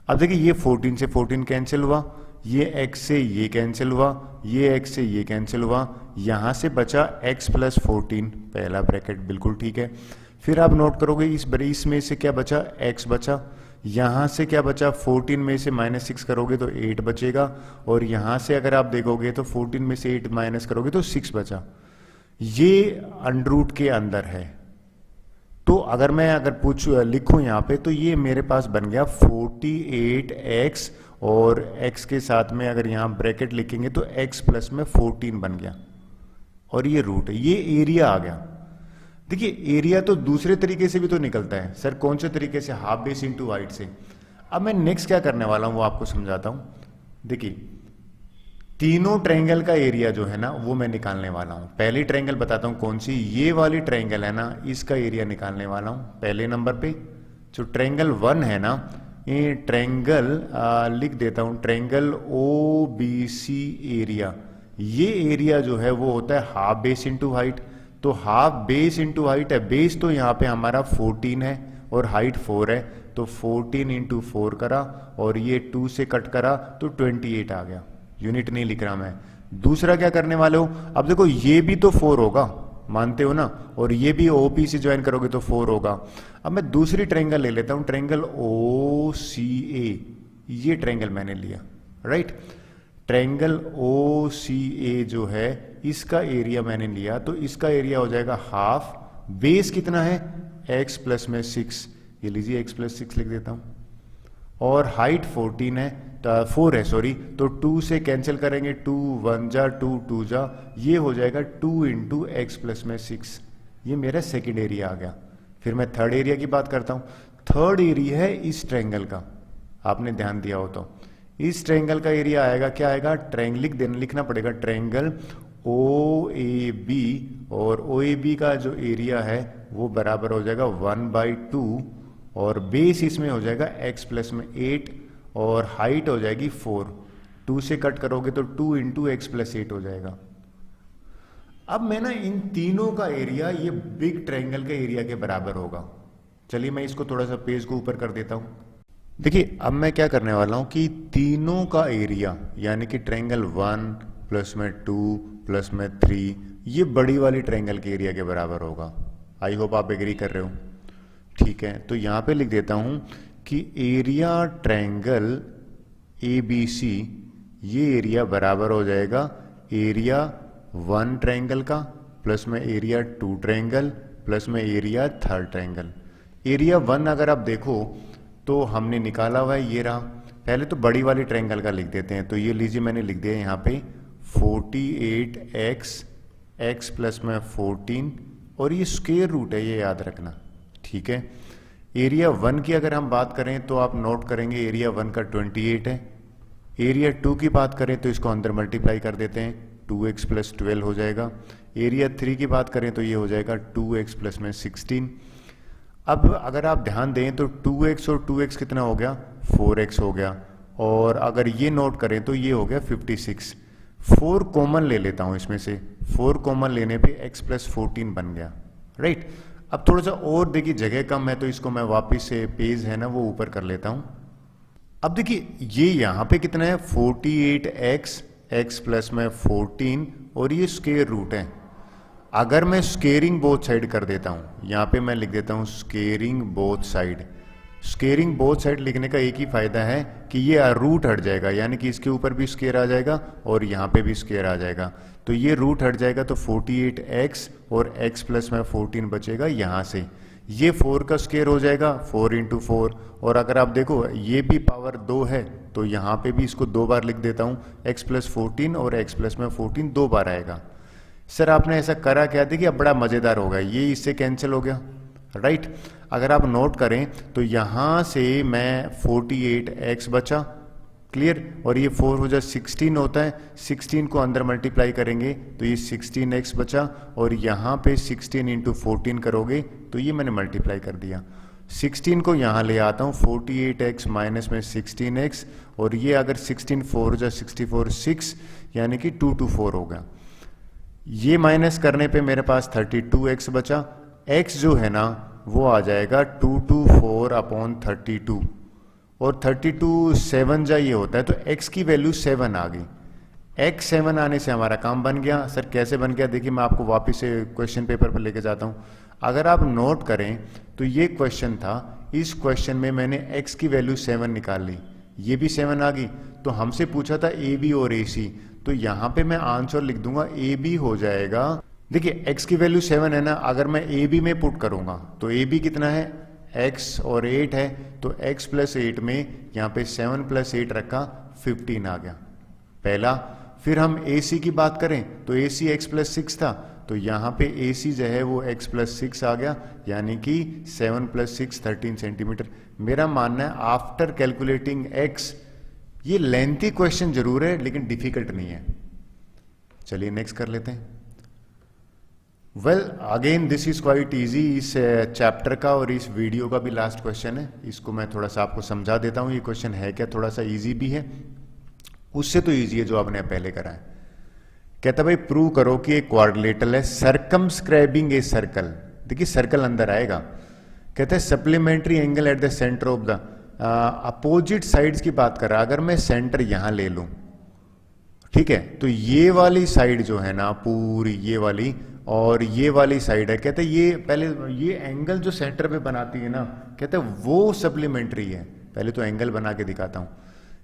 अब देखिए ये 14 से 14 कैंसिल हुआ, ये x से ये कैंसिल हुआ, ये x से ये कैंसिल हुआ, यहां से बचा x प्लस 14, पहला ब्रैकेट बिल्कुल ठीक है। फिर आप नोट करोगे इस में से क्या बचा, x बचा, यहां से क्या बचा, 14 में से माइनस 6 करोगे तो 8 बचेगा, और यहां से अगर आप देखोगे तो 14 में से 8 माइनस करोगे तो 6 बचा। ये अंडरूट के अंदर है, तो अगर मैं लिखूं यहाँ पे, तो ये मेरे पास बन गया 48x, और x के साथ में अगर यहाँ ब्रैकेट लिखेंगे तो x प्लस में 14 बन गया, और ये रूट है, ये एरिया आ गया। देखिए एरिया तो दूसरे तरीके से भी तो निकलता है सर, कौन से तरीके से, हाफ बेस इंटू हाइट से। अब मैं नेक्स्ट क्या करने वाला हूं वो आपको समझाता हूं। देखिए तीनों ट्रायंगल का एरिया जो है ना वो मैं निकालने वाला हूं। पहली ट्रायंगल बताता हूं कौन सी, ये वाली ट्रायंगल है ना, इसका एरिया निकालने वाला हूं पहले नंबर पे। जो ट्रायंगल 1 है ना, ये ट्रायंगल लिख देता हूं, ट्रायंगल OBC एरिया, ये एरिया जो है वो होता है हाफ बेस इंटू हाइट। तो हाफ बेस इंटू हाइट है, बेस तो यहाँ पे हमारा 14 है और हाइट 4 है, तो 14 इंटू 4 करा, और ये 2 से कट करा तो 28 आ गया। यूनिट नहीं लिख रहा मैं। दूसरा क्या करने वाले हो, अब देखो ये भी तो 4 होगा, मानते हो ना, और ये भी OP से ज्वाइन करोगे तो 4 होगा। अब मैं दूसरी ट्रायंगल ले लेता हूं, ट्रायंगल OCA, ये ट्रायंगल मैंने लिया, राइट। ट्रायंगल OCA जो है इसका एरिया मैंने लिया, तो इसका एरिया हो जाएगा हाफ, बेस कितना है, x प्लस में 6, ये लीजिए x प्लस 6 लिख देता हूं, और हाइट 14 है, 4 है सॉरी, तो 2 से कैंसिल करेंगे, 2 1 जा 2 2 जा, ये हो जाएगा 2 इंटू एक्स प्लस में 6, ये मेरा सेकेंड एरिया आ गया। फिर मैं थर्ड एरिया की बात करता हूं। थर्ड एरिया है इस ट्रायंगल का, आपने ध्यान दिया हो तो इस ट्रायंगल का एरिया आएगा, क्या आएगा, ट्रायंगल लिखना पड़ेगा, ट्रायंगल OAB, और OAB का जो एरिया है वो बराबर हो जाएगा 1/2, और बेस इसमें हो जाएगा x प्लस में 8, और हाइट हो जाएगी 4, 2 से कट करोगे तो 2 इंटू एक्स प्लस 8 हो जाएगा। अब मैं ना इन तीनों का एरिया ये बिग ट्रायंगल के एरिया के बराबर होगा। चलिए मैं इसको थोड़ा सा पेज को ऊपर कर देता हूं। देखिए अब मैं क्या करने वाला हूं कि तीनों का एरिया, यानी कि ट्रायंगल 1 प्लस में 2 प्लस में 3, ये बड़ी वाली ट्रायंगल के एरिया के बराबर होगा। आई होप आप एग्री कर रहे हो, ठीक है। तो यहां पे लिख देता हूं कि एरिया ट्रायंगल ABC, ये एरिया बराबर हो जाएगा एरिया 1 ट्रायंगल का प्लस में एरिया 2 ट्रायंगल प्लस में एरिया 3rd ट्रायंगल। एरिया 1 अगर आप देखो तो हमने निकाला हुआ है, ये रहा। पहले तो बड़ी वाली ट्रायंगल का लिख देते हैं, तो ये लीजिए मैंने लिख दिया यहाँ पे 48x, x प्लस में 14, और ये स्क्वायर रूट है, ये याद रखना, ठीक है। एरिया 1 की अगर हम बात करें तो आप नोट करेंगे एरिया 1 का 28 है। एरिया 2 की बात करें तो इसको अंदर मल्टीप्लाई कर देते हैं, 2x प्लस 12 हो जाएगा। एरिया 3 की बात करें तो ये हो जाएगा 2x प्लस में 16। अब अगर आप ध्यान दें तो 2x और 2x कितना हो गया, 4x हो गया, और अगर ये नोट करें तो ये हो गया 56। 4 कॉमन ले लेता हूं इसमें से, 4 कॉमन लेने पे x प्लस 14 बन गया, राइट। अब थोड़ा सा और देखिए जगह कम है, तो इसको मैं वापस से पेज है ना वो ऊपर कर लेता हूं। अब देखिए ये यहां पे कितना है, 48x, x प्लस में 14, और ये स्क्वायर रूट है। अगर मैं स्केयरिंग बोथ साइड कर देता हूं, यहां पे मैं लिख देता हूं squaring both side. Squaring both side लिखने का एक ही फायदा है कि ये रूट हट जाएगा, यानी कि इसके ऊपर भी स्केयर आ जाएगा और यहाँ पे भी स्केयर आ जाएगा, तो ये रूट हट जाएगा, तो 48x और x प्लस में 14 बचेगा यहाँ से। ये 4 का स्केयर हो जाएगा, 4 इंटू 4, और अगर आप देखो ये भी पावर 2 है, तो यहाँ पे भी इसको 2 बार लिख देता हूँ, x प्लस 14 और x प्लस में 14 2 बार आएगा। सर आपने ऐसा करा क्या, देखिए अब बड़ा मजेदार होगा, ये इससे कैंसिल हो गया, राइट। अगर आप नोट करें तो यहां से मैं 48x बचा, क्लियर, और ये 4 हो जाए 16 होता है, 16 को अंदर मल्टीप्लाई करेंगे तो ये 16x बचा, और यहाँ पे 16 इंटू 14 करोगे तो ये मैंने मल्टीप्लाई कर दिया। 16 को यहाँ ले आता हूँ, 48x माइनस में 16x, और ये अगर 16 4 हो जाए 64 6, यानी कि 2 to 4 होगा। ये माइनस करने पे मेरे पास 32x बचा, x जो है ना वो आ जाएगा 2 to 4 अपॉन 32, और 32 7 जा ये होता है, तो x की वैल्यू 7 आ गई। x 7 आने से हमारा काम बन गया। सर कैसे बन गया? देखिए मैं आपको वापस से क्वेश्चन पेपर पर लेके जाता हूँ। अगर आप नोट करें तो ये क्वेश्चन था, इस क्वेश्चन में मैंने x की वैल्यू 7 निकाल ली, ये भी 7 आ गई, तो हमसे पूछा था ए बी और ए सी, तो यहाँ पे मैं आंसर लिख दूंगा ए बी हो जाएगा। देखिए x की वैल्यू 7 है ना, अगर मैं ए बी में पुट करूंगा तो ए बी कितना है, x और 8 है, तो x प्लस 8 में यहाँ पे 7 प्लस 8 रखा, 15 आ गया पहला। फिर हम AC की बात करें तो AC x प्लस 6 था, तो यहाँ पे AC जो है वो x प्लस 6 आ गया, यानी कि 7 प्लस 6 13 सेंटीमीटर। मेरा मानना है आफ्टर कैलकुलेटिंग x, ये लेंथी क्वेश्चन जरूर है लेकिन डिफिकल्ट नहीं है। चलिए नेक्स्ट कर लेते हैं। Well again this is quite easy, इस चैप्टर का और इस वीडियो का भी लास्ट क्वेश्चन है, इसको मैं थोड़ा सा आपको समझा देता हूं। ये क्वेश्चन है क्या, थोड़ा सा इजी भी है, उससे तो इजी है जो आपने पहले करा है। कहता भाई प्रूव करो कि एक क्वाड्रिलेटरल है सर्कमस्क्राइबिंग ए सर्कल। देखिए सर्कल अंदर आएगा, कहता है supplementary angle at the centre of the opposite sides की बात कर रहा है। अगर मैं सेंटर यहां ले लूं, ठीक है, तो ये वाली साइड जो है ना पूरी ये वाली, और ये वाली साइड है, कहते हैं ये पहले ये एंगल जो सेंटर पे बनाती है ना, कहते हैं वो सप्लीमेंट्री है। पहले तो एंगल बना के दिखाता हूं,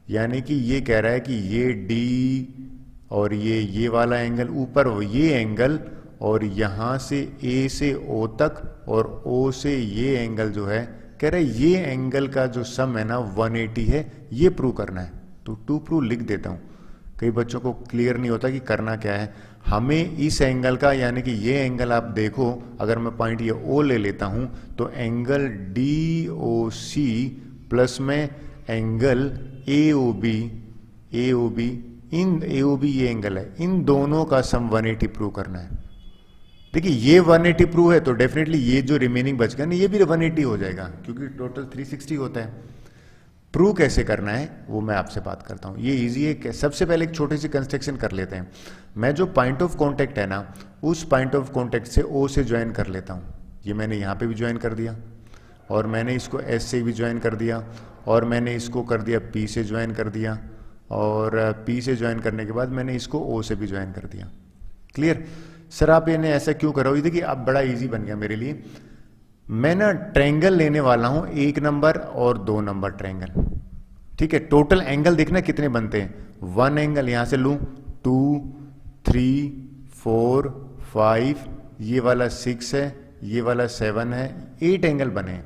यानी कि ये कह रहा है कि ये डी और ये वाला एंगल ऊपर, ये एंगल, और यहां से ए से ओ तक और ओ से ये एंगल जो है, कह रहा है ये एंगल का जो सम है ना 180 है, ये प्रूव करना है। तो टू प्रूव लिख देता हूं, कई बच्चों को क्लियर नहीं होता कि करना क्या है। हमें इस एंगल का, यानी कि ये एंगल आप देखो, अगर मैं पॉइंट ये ओ ले लेता हूं तो angle D O C plus में एंगल ए ओ बी, इन ए ओ बी ये एंगल है, इन दोनों का सम 180 प्रूव करना है। देखिए ये 180 प्रूव है तो डेफिनेटली ये जो रिमेनिंग बच गया ना ये भी 180 हो जाएगा, क्योंकि टोटल 360 होता है। प्रूव कैसे करना है वो मैं आपसे बात करता हूं, ये इजी है। सबसे पहले एक छोटी सी कंस्ट्रक्शन कर लेते हैं। मैं जो पॉइंट ऑफ कांटेक्ट है ना, उस पॉइंट ऑफ कांटेक्ट से ओ से ज्वाइन कर लेता हूं। ये मैंने यहां पे भी ज्वाइन कर दिया, और मैंने इसको एस से भी ज्वाइन कर दिया, और मैंने इसको कर दिया पी से ज्वाइन कर दिया, और पी से ज्वाइन करने के बाद मैंने इसको ओ से भी ज्वाइन कर दिया। क्लियर? सर आप इन्हें ऐसा क्यों करो? ये देखिए अब बड़ा इजी बन गया मेरे लिए। मैं ना ट्रायंगल लेने वाला हूं, 1 नंबर और 2 नंबर ट्रायंगल, ठीक है। टोटल एंगल देखना कितने बनते हैं, 1 एंगल यहां से लूं, 2 3 4 5, ये वाला 6 है, ये वाला 7 है, 8 एंगल बने।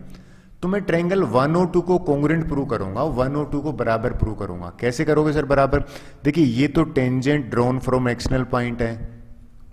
तो मैं ट्रायंगल 1 और 2 को कॉन्ग्रुएंट प्रूव करूंगा, 1 और 2 को बराबर प्रूव करूंगा। कैसे करोगे सर बराबर? देखिए ये तो tangent drawn from external point है,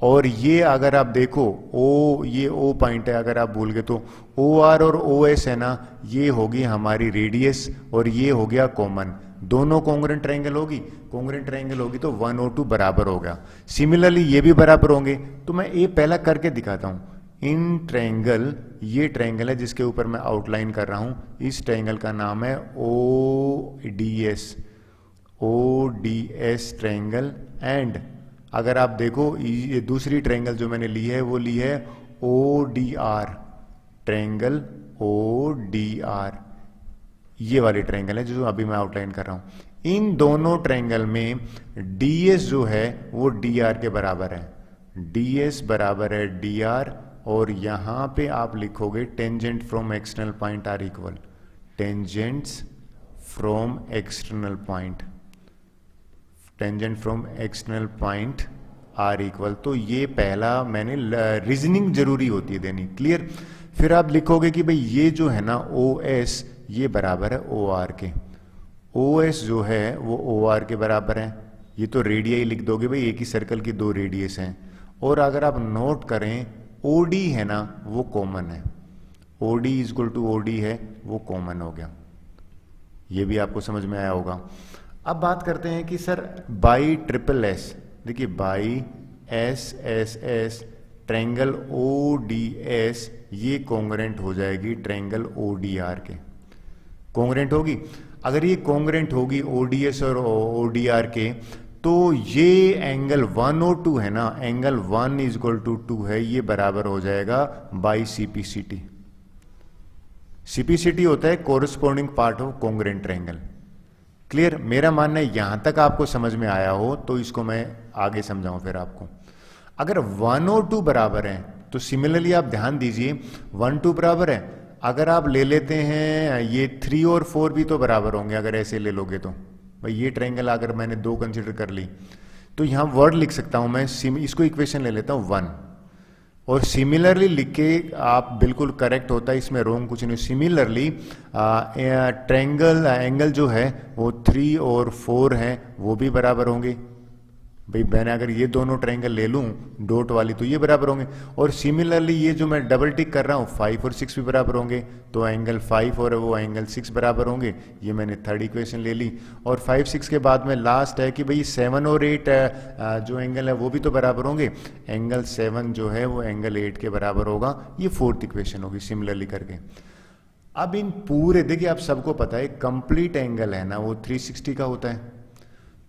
और ये अगर आप देखो ओ, ये ओ पॉइंट है, अगर आप भूल गए तो ओ आर और ओ एस है ना, ये होगी हमारी रेडियस, और ये हो गया कॉमन। दोनों कॉन्ग्रुएंट ट्रायंगल होगी, कॉन्ग्रुएंट ट्रायंगल होगी तो 1 और 2 बराबर हो गया। सिमिलरली ये भी बराबर होंगे, तो मैं ये पहला करके दिखाता हूं। इन ट्रायंगल, ये ट्रायंगल है जिसके ऊपर मैं आउटलाइन कर रहा हूं, इस ट्रायंगल का नाम है O D S triangle. And अगर आप देखो ये दूसरी ट्रायंगल जो मैंने ली है वो ली है O D R triangle, O D R, ये वाली ट्रायंगल है जो अभी मैं आउटलाइन कर रहा हूं। इन दोनों ट्रायंगल में ds जो है वो dr के बराबर है, ds बराबर है dr, और यहां पे आप लिखोगे tangent from external point are equal, tangents from external point, tangent from external point are equal. तो ये पहला मैंने रीजनिंग जरूरी होती है देनी, क्लियर। फिर आप लिखोगे कि भाई ये जो है ना ओ एस, ये बराबर है ओ आर के, ओ एस जो है वो ओ आर के बराबर है। ये तो रेडियस लिख दोगे भाई, एक ही सर्कल की 2 रेडियस हैं। और अगर आप नोट करें ओ डी है ना वो कॉमन है, OD is equal to OD है वो कॉमन हो गया। ये भी आपको समझ में आया होगा। अब बात करते हैं कि सर बाई ट्रिपल एस, देखिए बाई SSS ट्रायंगल ODS ये कॉन्ग्रेंट हो जाएगी ट्रायंगल ODR के, कॉन्ग्रेंट होगी। अगर ये कॉन्ग्रेंट होगी ODS और ODR के, तो ये एंगल 1 और 2 है ना, एंगल 1 इज इक्वल टू 2 है, ये बराबर हो जाएगा बाई CPCT। CPCT होता है corresponding part of congruent triangle. Clear? मेरा मानना है यहां तक आपको समझ में आया हो तो इसको मैं आगे समझाऊं फिर आपको। अगर 1 और 2 बराबर हैं तो सिमिलरली आप ध्यान दीजिए 1 2 बराबर है, अगर आप ले लेते हैं ये 3 और 4 भी तो बराबर होंगे अगर ऐसे ले लोगे तो। भाई ये ट्रायंगल अगर मैंने 2 कंसिडर कर ली तो यहां वर्ड लिख सकता हूं मैं, इसको इक्वेशन ले लेता हूं 1 और सिमिलरली लिख के आप बिल्कुल करेक्ट होता है, इसमें रोंग कुछ नहीं। सिमिलरली ट्रायंगल एंगल जो है वो 3 और 4 है वो भी बराबर होंगे। भाई मैंने अगर ये दोनों ट्रायंगल ले लूं डॉट वाली तो ये बराबर होंगे, और सिमिलरली ये जो मैं डबल टिक कर रहा हूं 5 और 6 भी बराबर होंगे, तो एंगल 5 और वो एंगल 6 बराबर होंगे। ये मैंने थर्ड इक्वेशन ले ली। और 5 6 के बाद में लास्ट है कि भाई 7 और 8 जो एंगल है वो भी तो बराबर होंगे, एंगल 7 जो है वो एंगल 8 के बराबर होगा। ये फोर्थ इक्वेशन होगी सिमिलरली करके। अब इन पूरे देखिए आप सबको पता है कंप्लीट एंगल है ना वो 360 का होता है,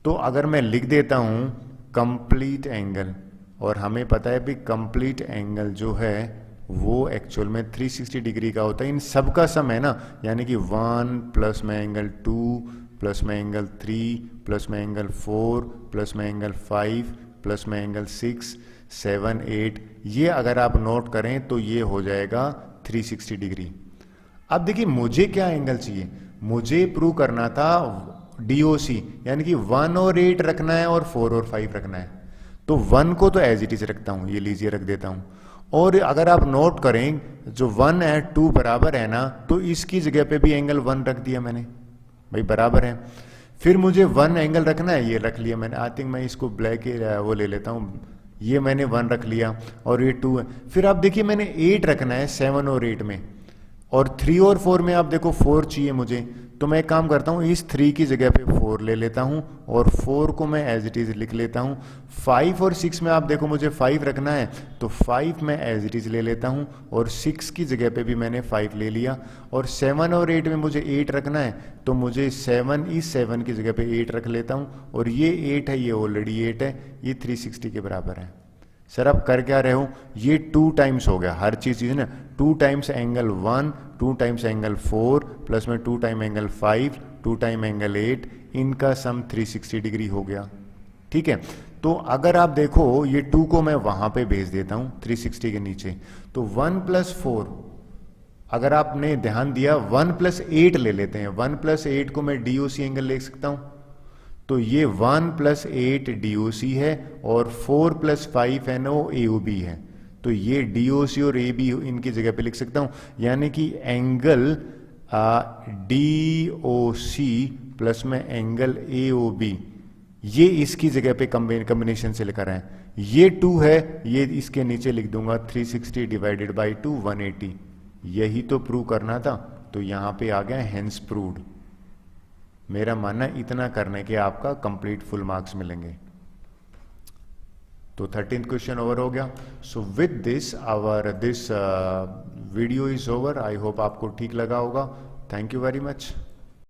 तो अगर मैं लिख देता हूं कंप्लीट एंगल, और हमें पता है भी कंप्लीट एंगल जो है वो एक्चुअल में 360 डिग्री का होता है, इन सब का सम है ना, यानी कि 1 प्लस में एंगल 2 प्लस में एंगल 3 प्लस में एंगल 4 प्लस में एंगल 5 प्लस में एंगल 6 7 8, ये अगर आप नोट करें तो ये हो जाएगा 360 डिग्री। अब देखिए मुझे क्या एंगल चाहिए, मुझे प्रूव करना था DOC, यानी कि 1 और 8 रखना है और 4 और 5 रखना है। तो 1 को तो एज इट इज रखता हूं, ये लीजिए रख देता हूं। और अगर आप नोट करें जो 1 है 2 बराबर है ना, तो इसकी जगह पे भी एंगल 1 रख दिया मैंने, भाई बराबर है। फिर मुझे 1 एंगल रखना है, ये रख लिया मैंने। आई थिंक मैं इसको ब्लैक वो ले लेता हूं, ये मैंने 1 रख लिया और ये 2 है। फिर आप देखिए मैंने 8 रखना है 7 और 8 में, और 3 और 4 में आप देखो 4 चाहिए मुझे, तो मैं एक काम करता हूं इस 3 की जगह पे 4 ले लेता हूं और 4 को मैं एज इट इज लिख लेता हूं। 5 और 6 में आप देखो मुझे 5 रखना है, तो 5 मैं एज इट इज ले लेता हूं और 6 की जगह पे भी मैंने 5 ले लिया। और 7 और 8 में मुझे 8 रखना है, तो मुझे 7 इस 7 की जगह पे 8 रख लेता हूं, और ये 8 है, ये ऑलरेडी 8 है, ये 360 के बराबर है। सर आप कर क्या रहे हो, ये 2 टाइम्स हो गया हर चीज ना, 2 times angle 1 2 times angle 4 plus में 2 टाइम एंगल 5 2 टाइम एंगल 8, इनका सम 360 डिग्री हो गया। ठीक है, तो अगर आप देखो ये 2 को मैं वहां पे भेज देता हूं 360 के नीचे, तो 1 प्लस 4, अगर आपने ध्यान दिया 1 प्लस 8 ले लेते हैं, 1 प्लस 8 को मैं DOC एंगल ले सकता हूं, तो ये 1 प्लस 8 DOC है और 4 प्लस 5 है ना वो AOB है, तो ये DOC और AB इनकी जगह पे लिख सकता हूं, यानी कि एंगल DOC प्लस में एंगल AOB, ये इसकी जगह पे कॉम्बिनेशन से लेकर आए। ये 2 है, ये इसके नीचे लिख दूंगा 360 डिवाइडेड बाई 2 180, यही तो प्रूव करना था, तो यहां पे आ गया हेंस प्रूव्ड। मेरा मानना इतना करने के आपका कंप्लीट फुल मार्क्स मिलेंगे। तो 13th क्वेश्चन ओवर हो गया। So with this our this video is over. I hope आपको ठीक लगा होगा। Thank you very much.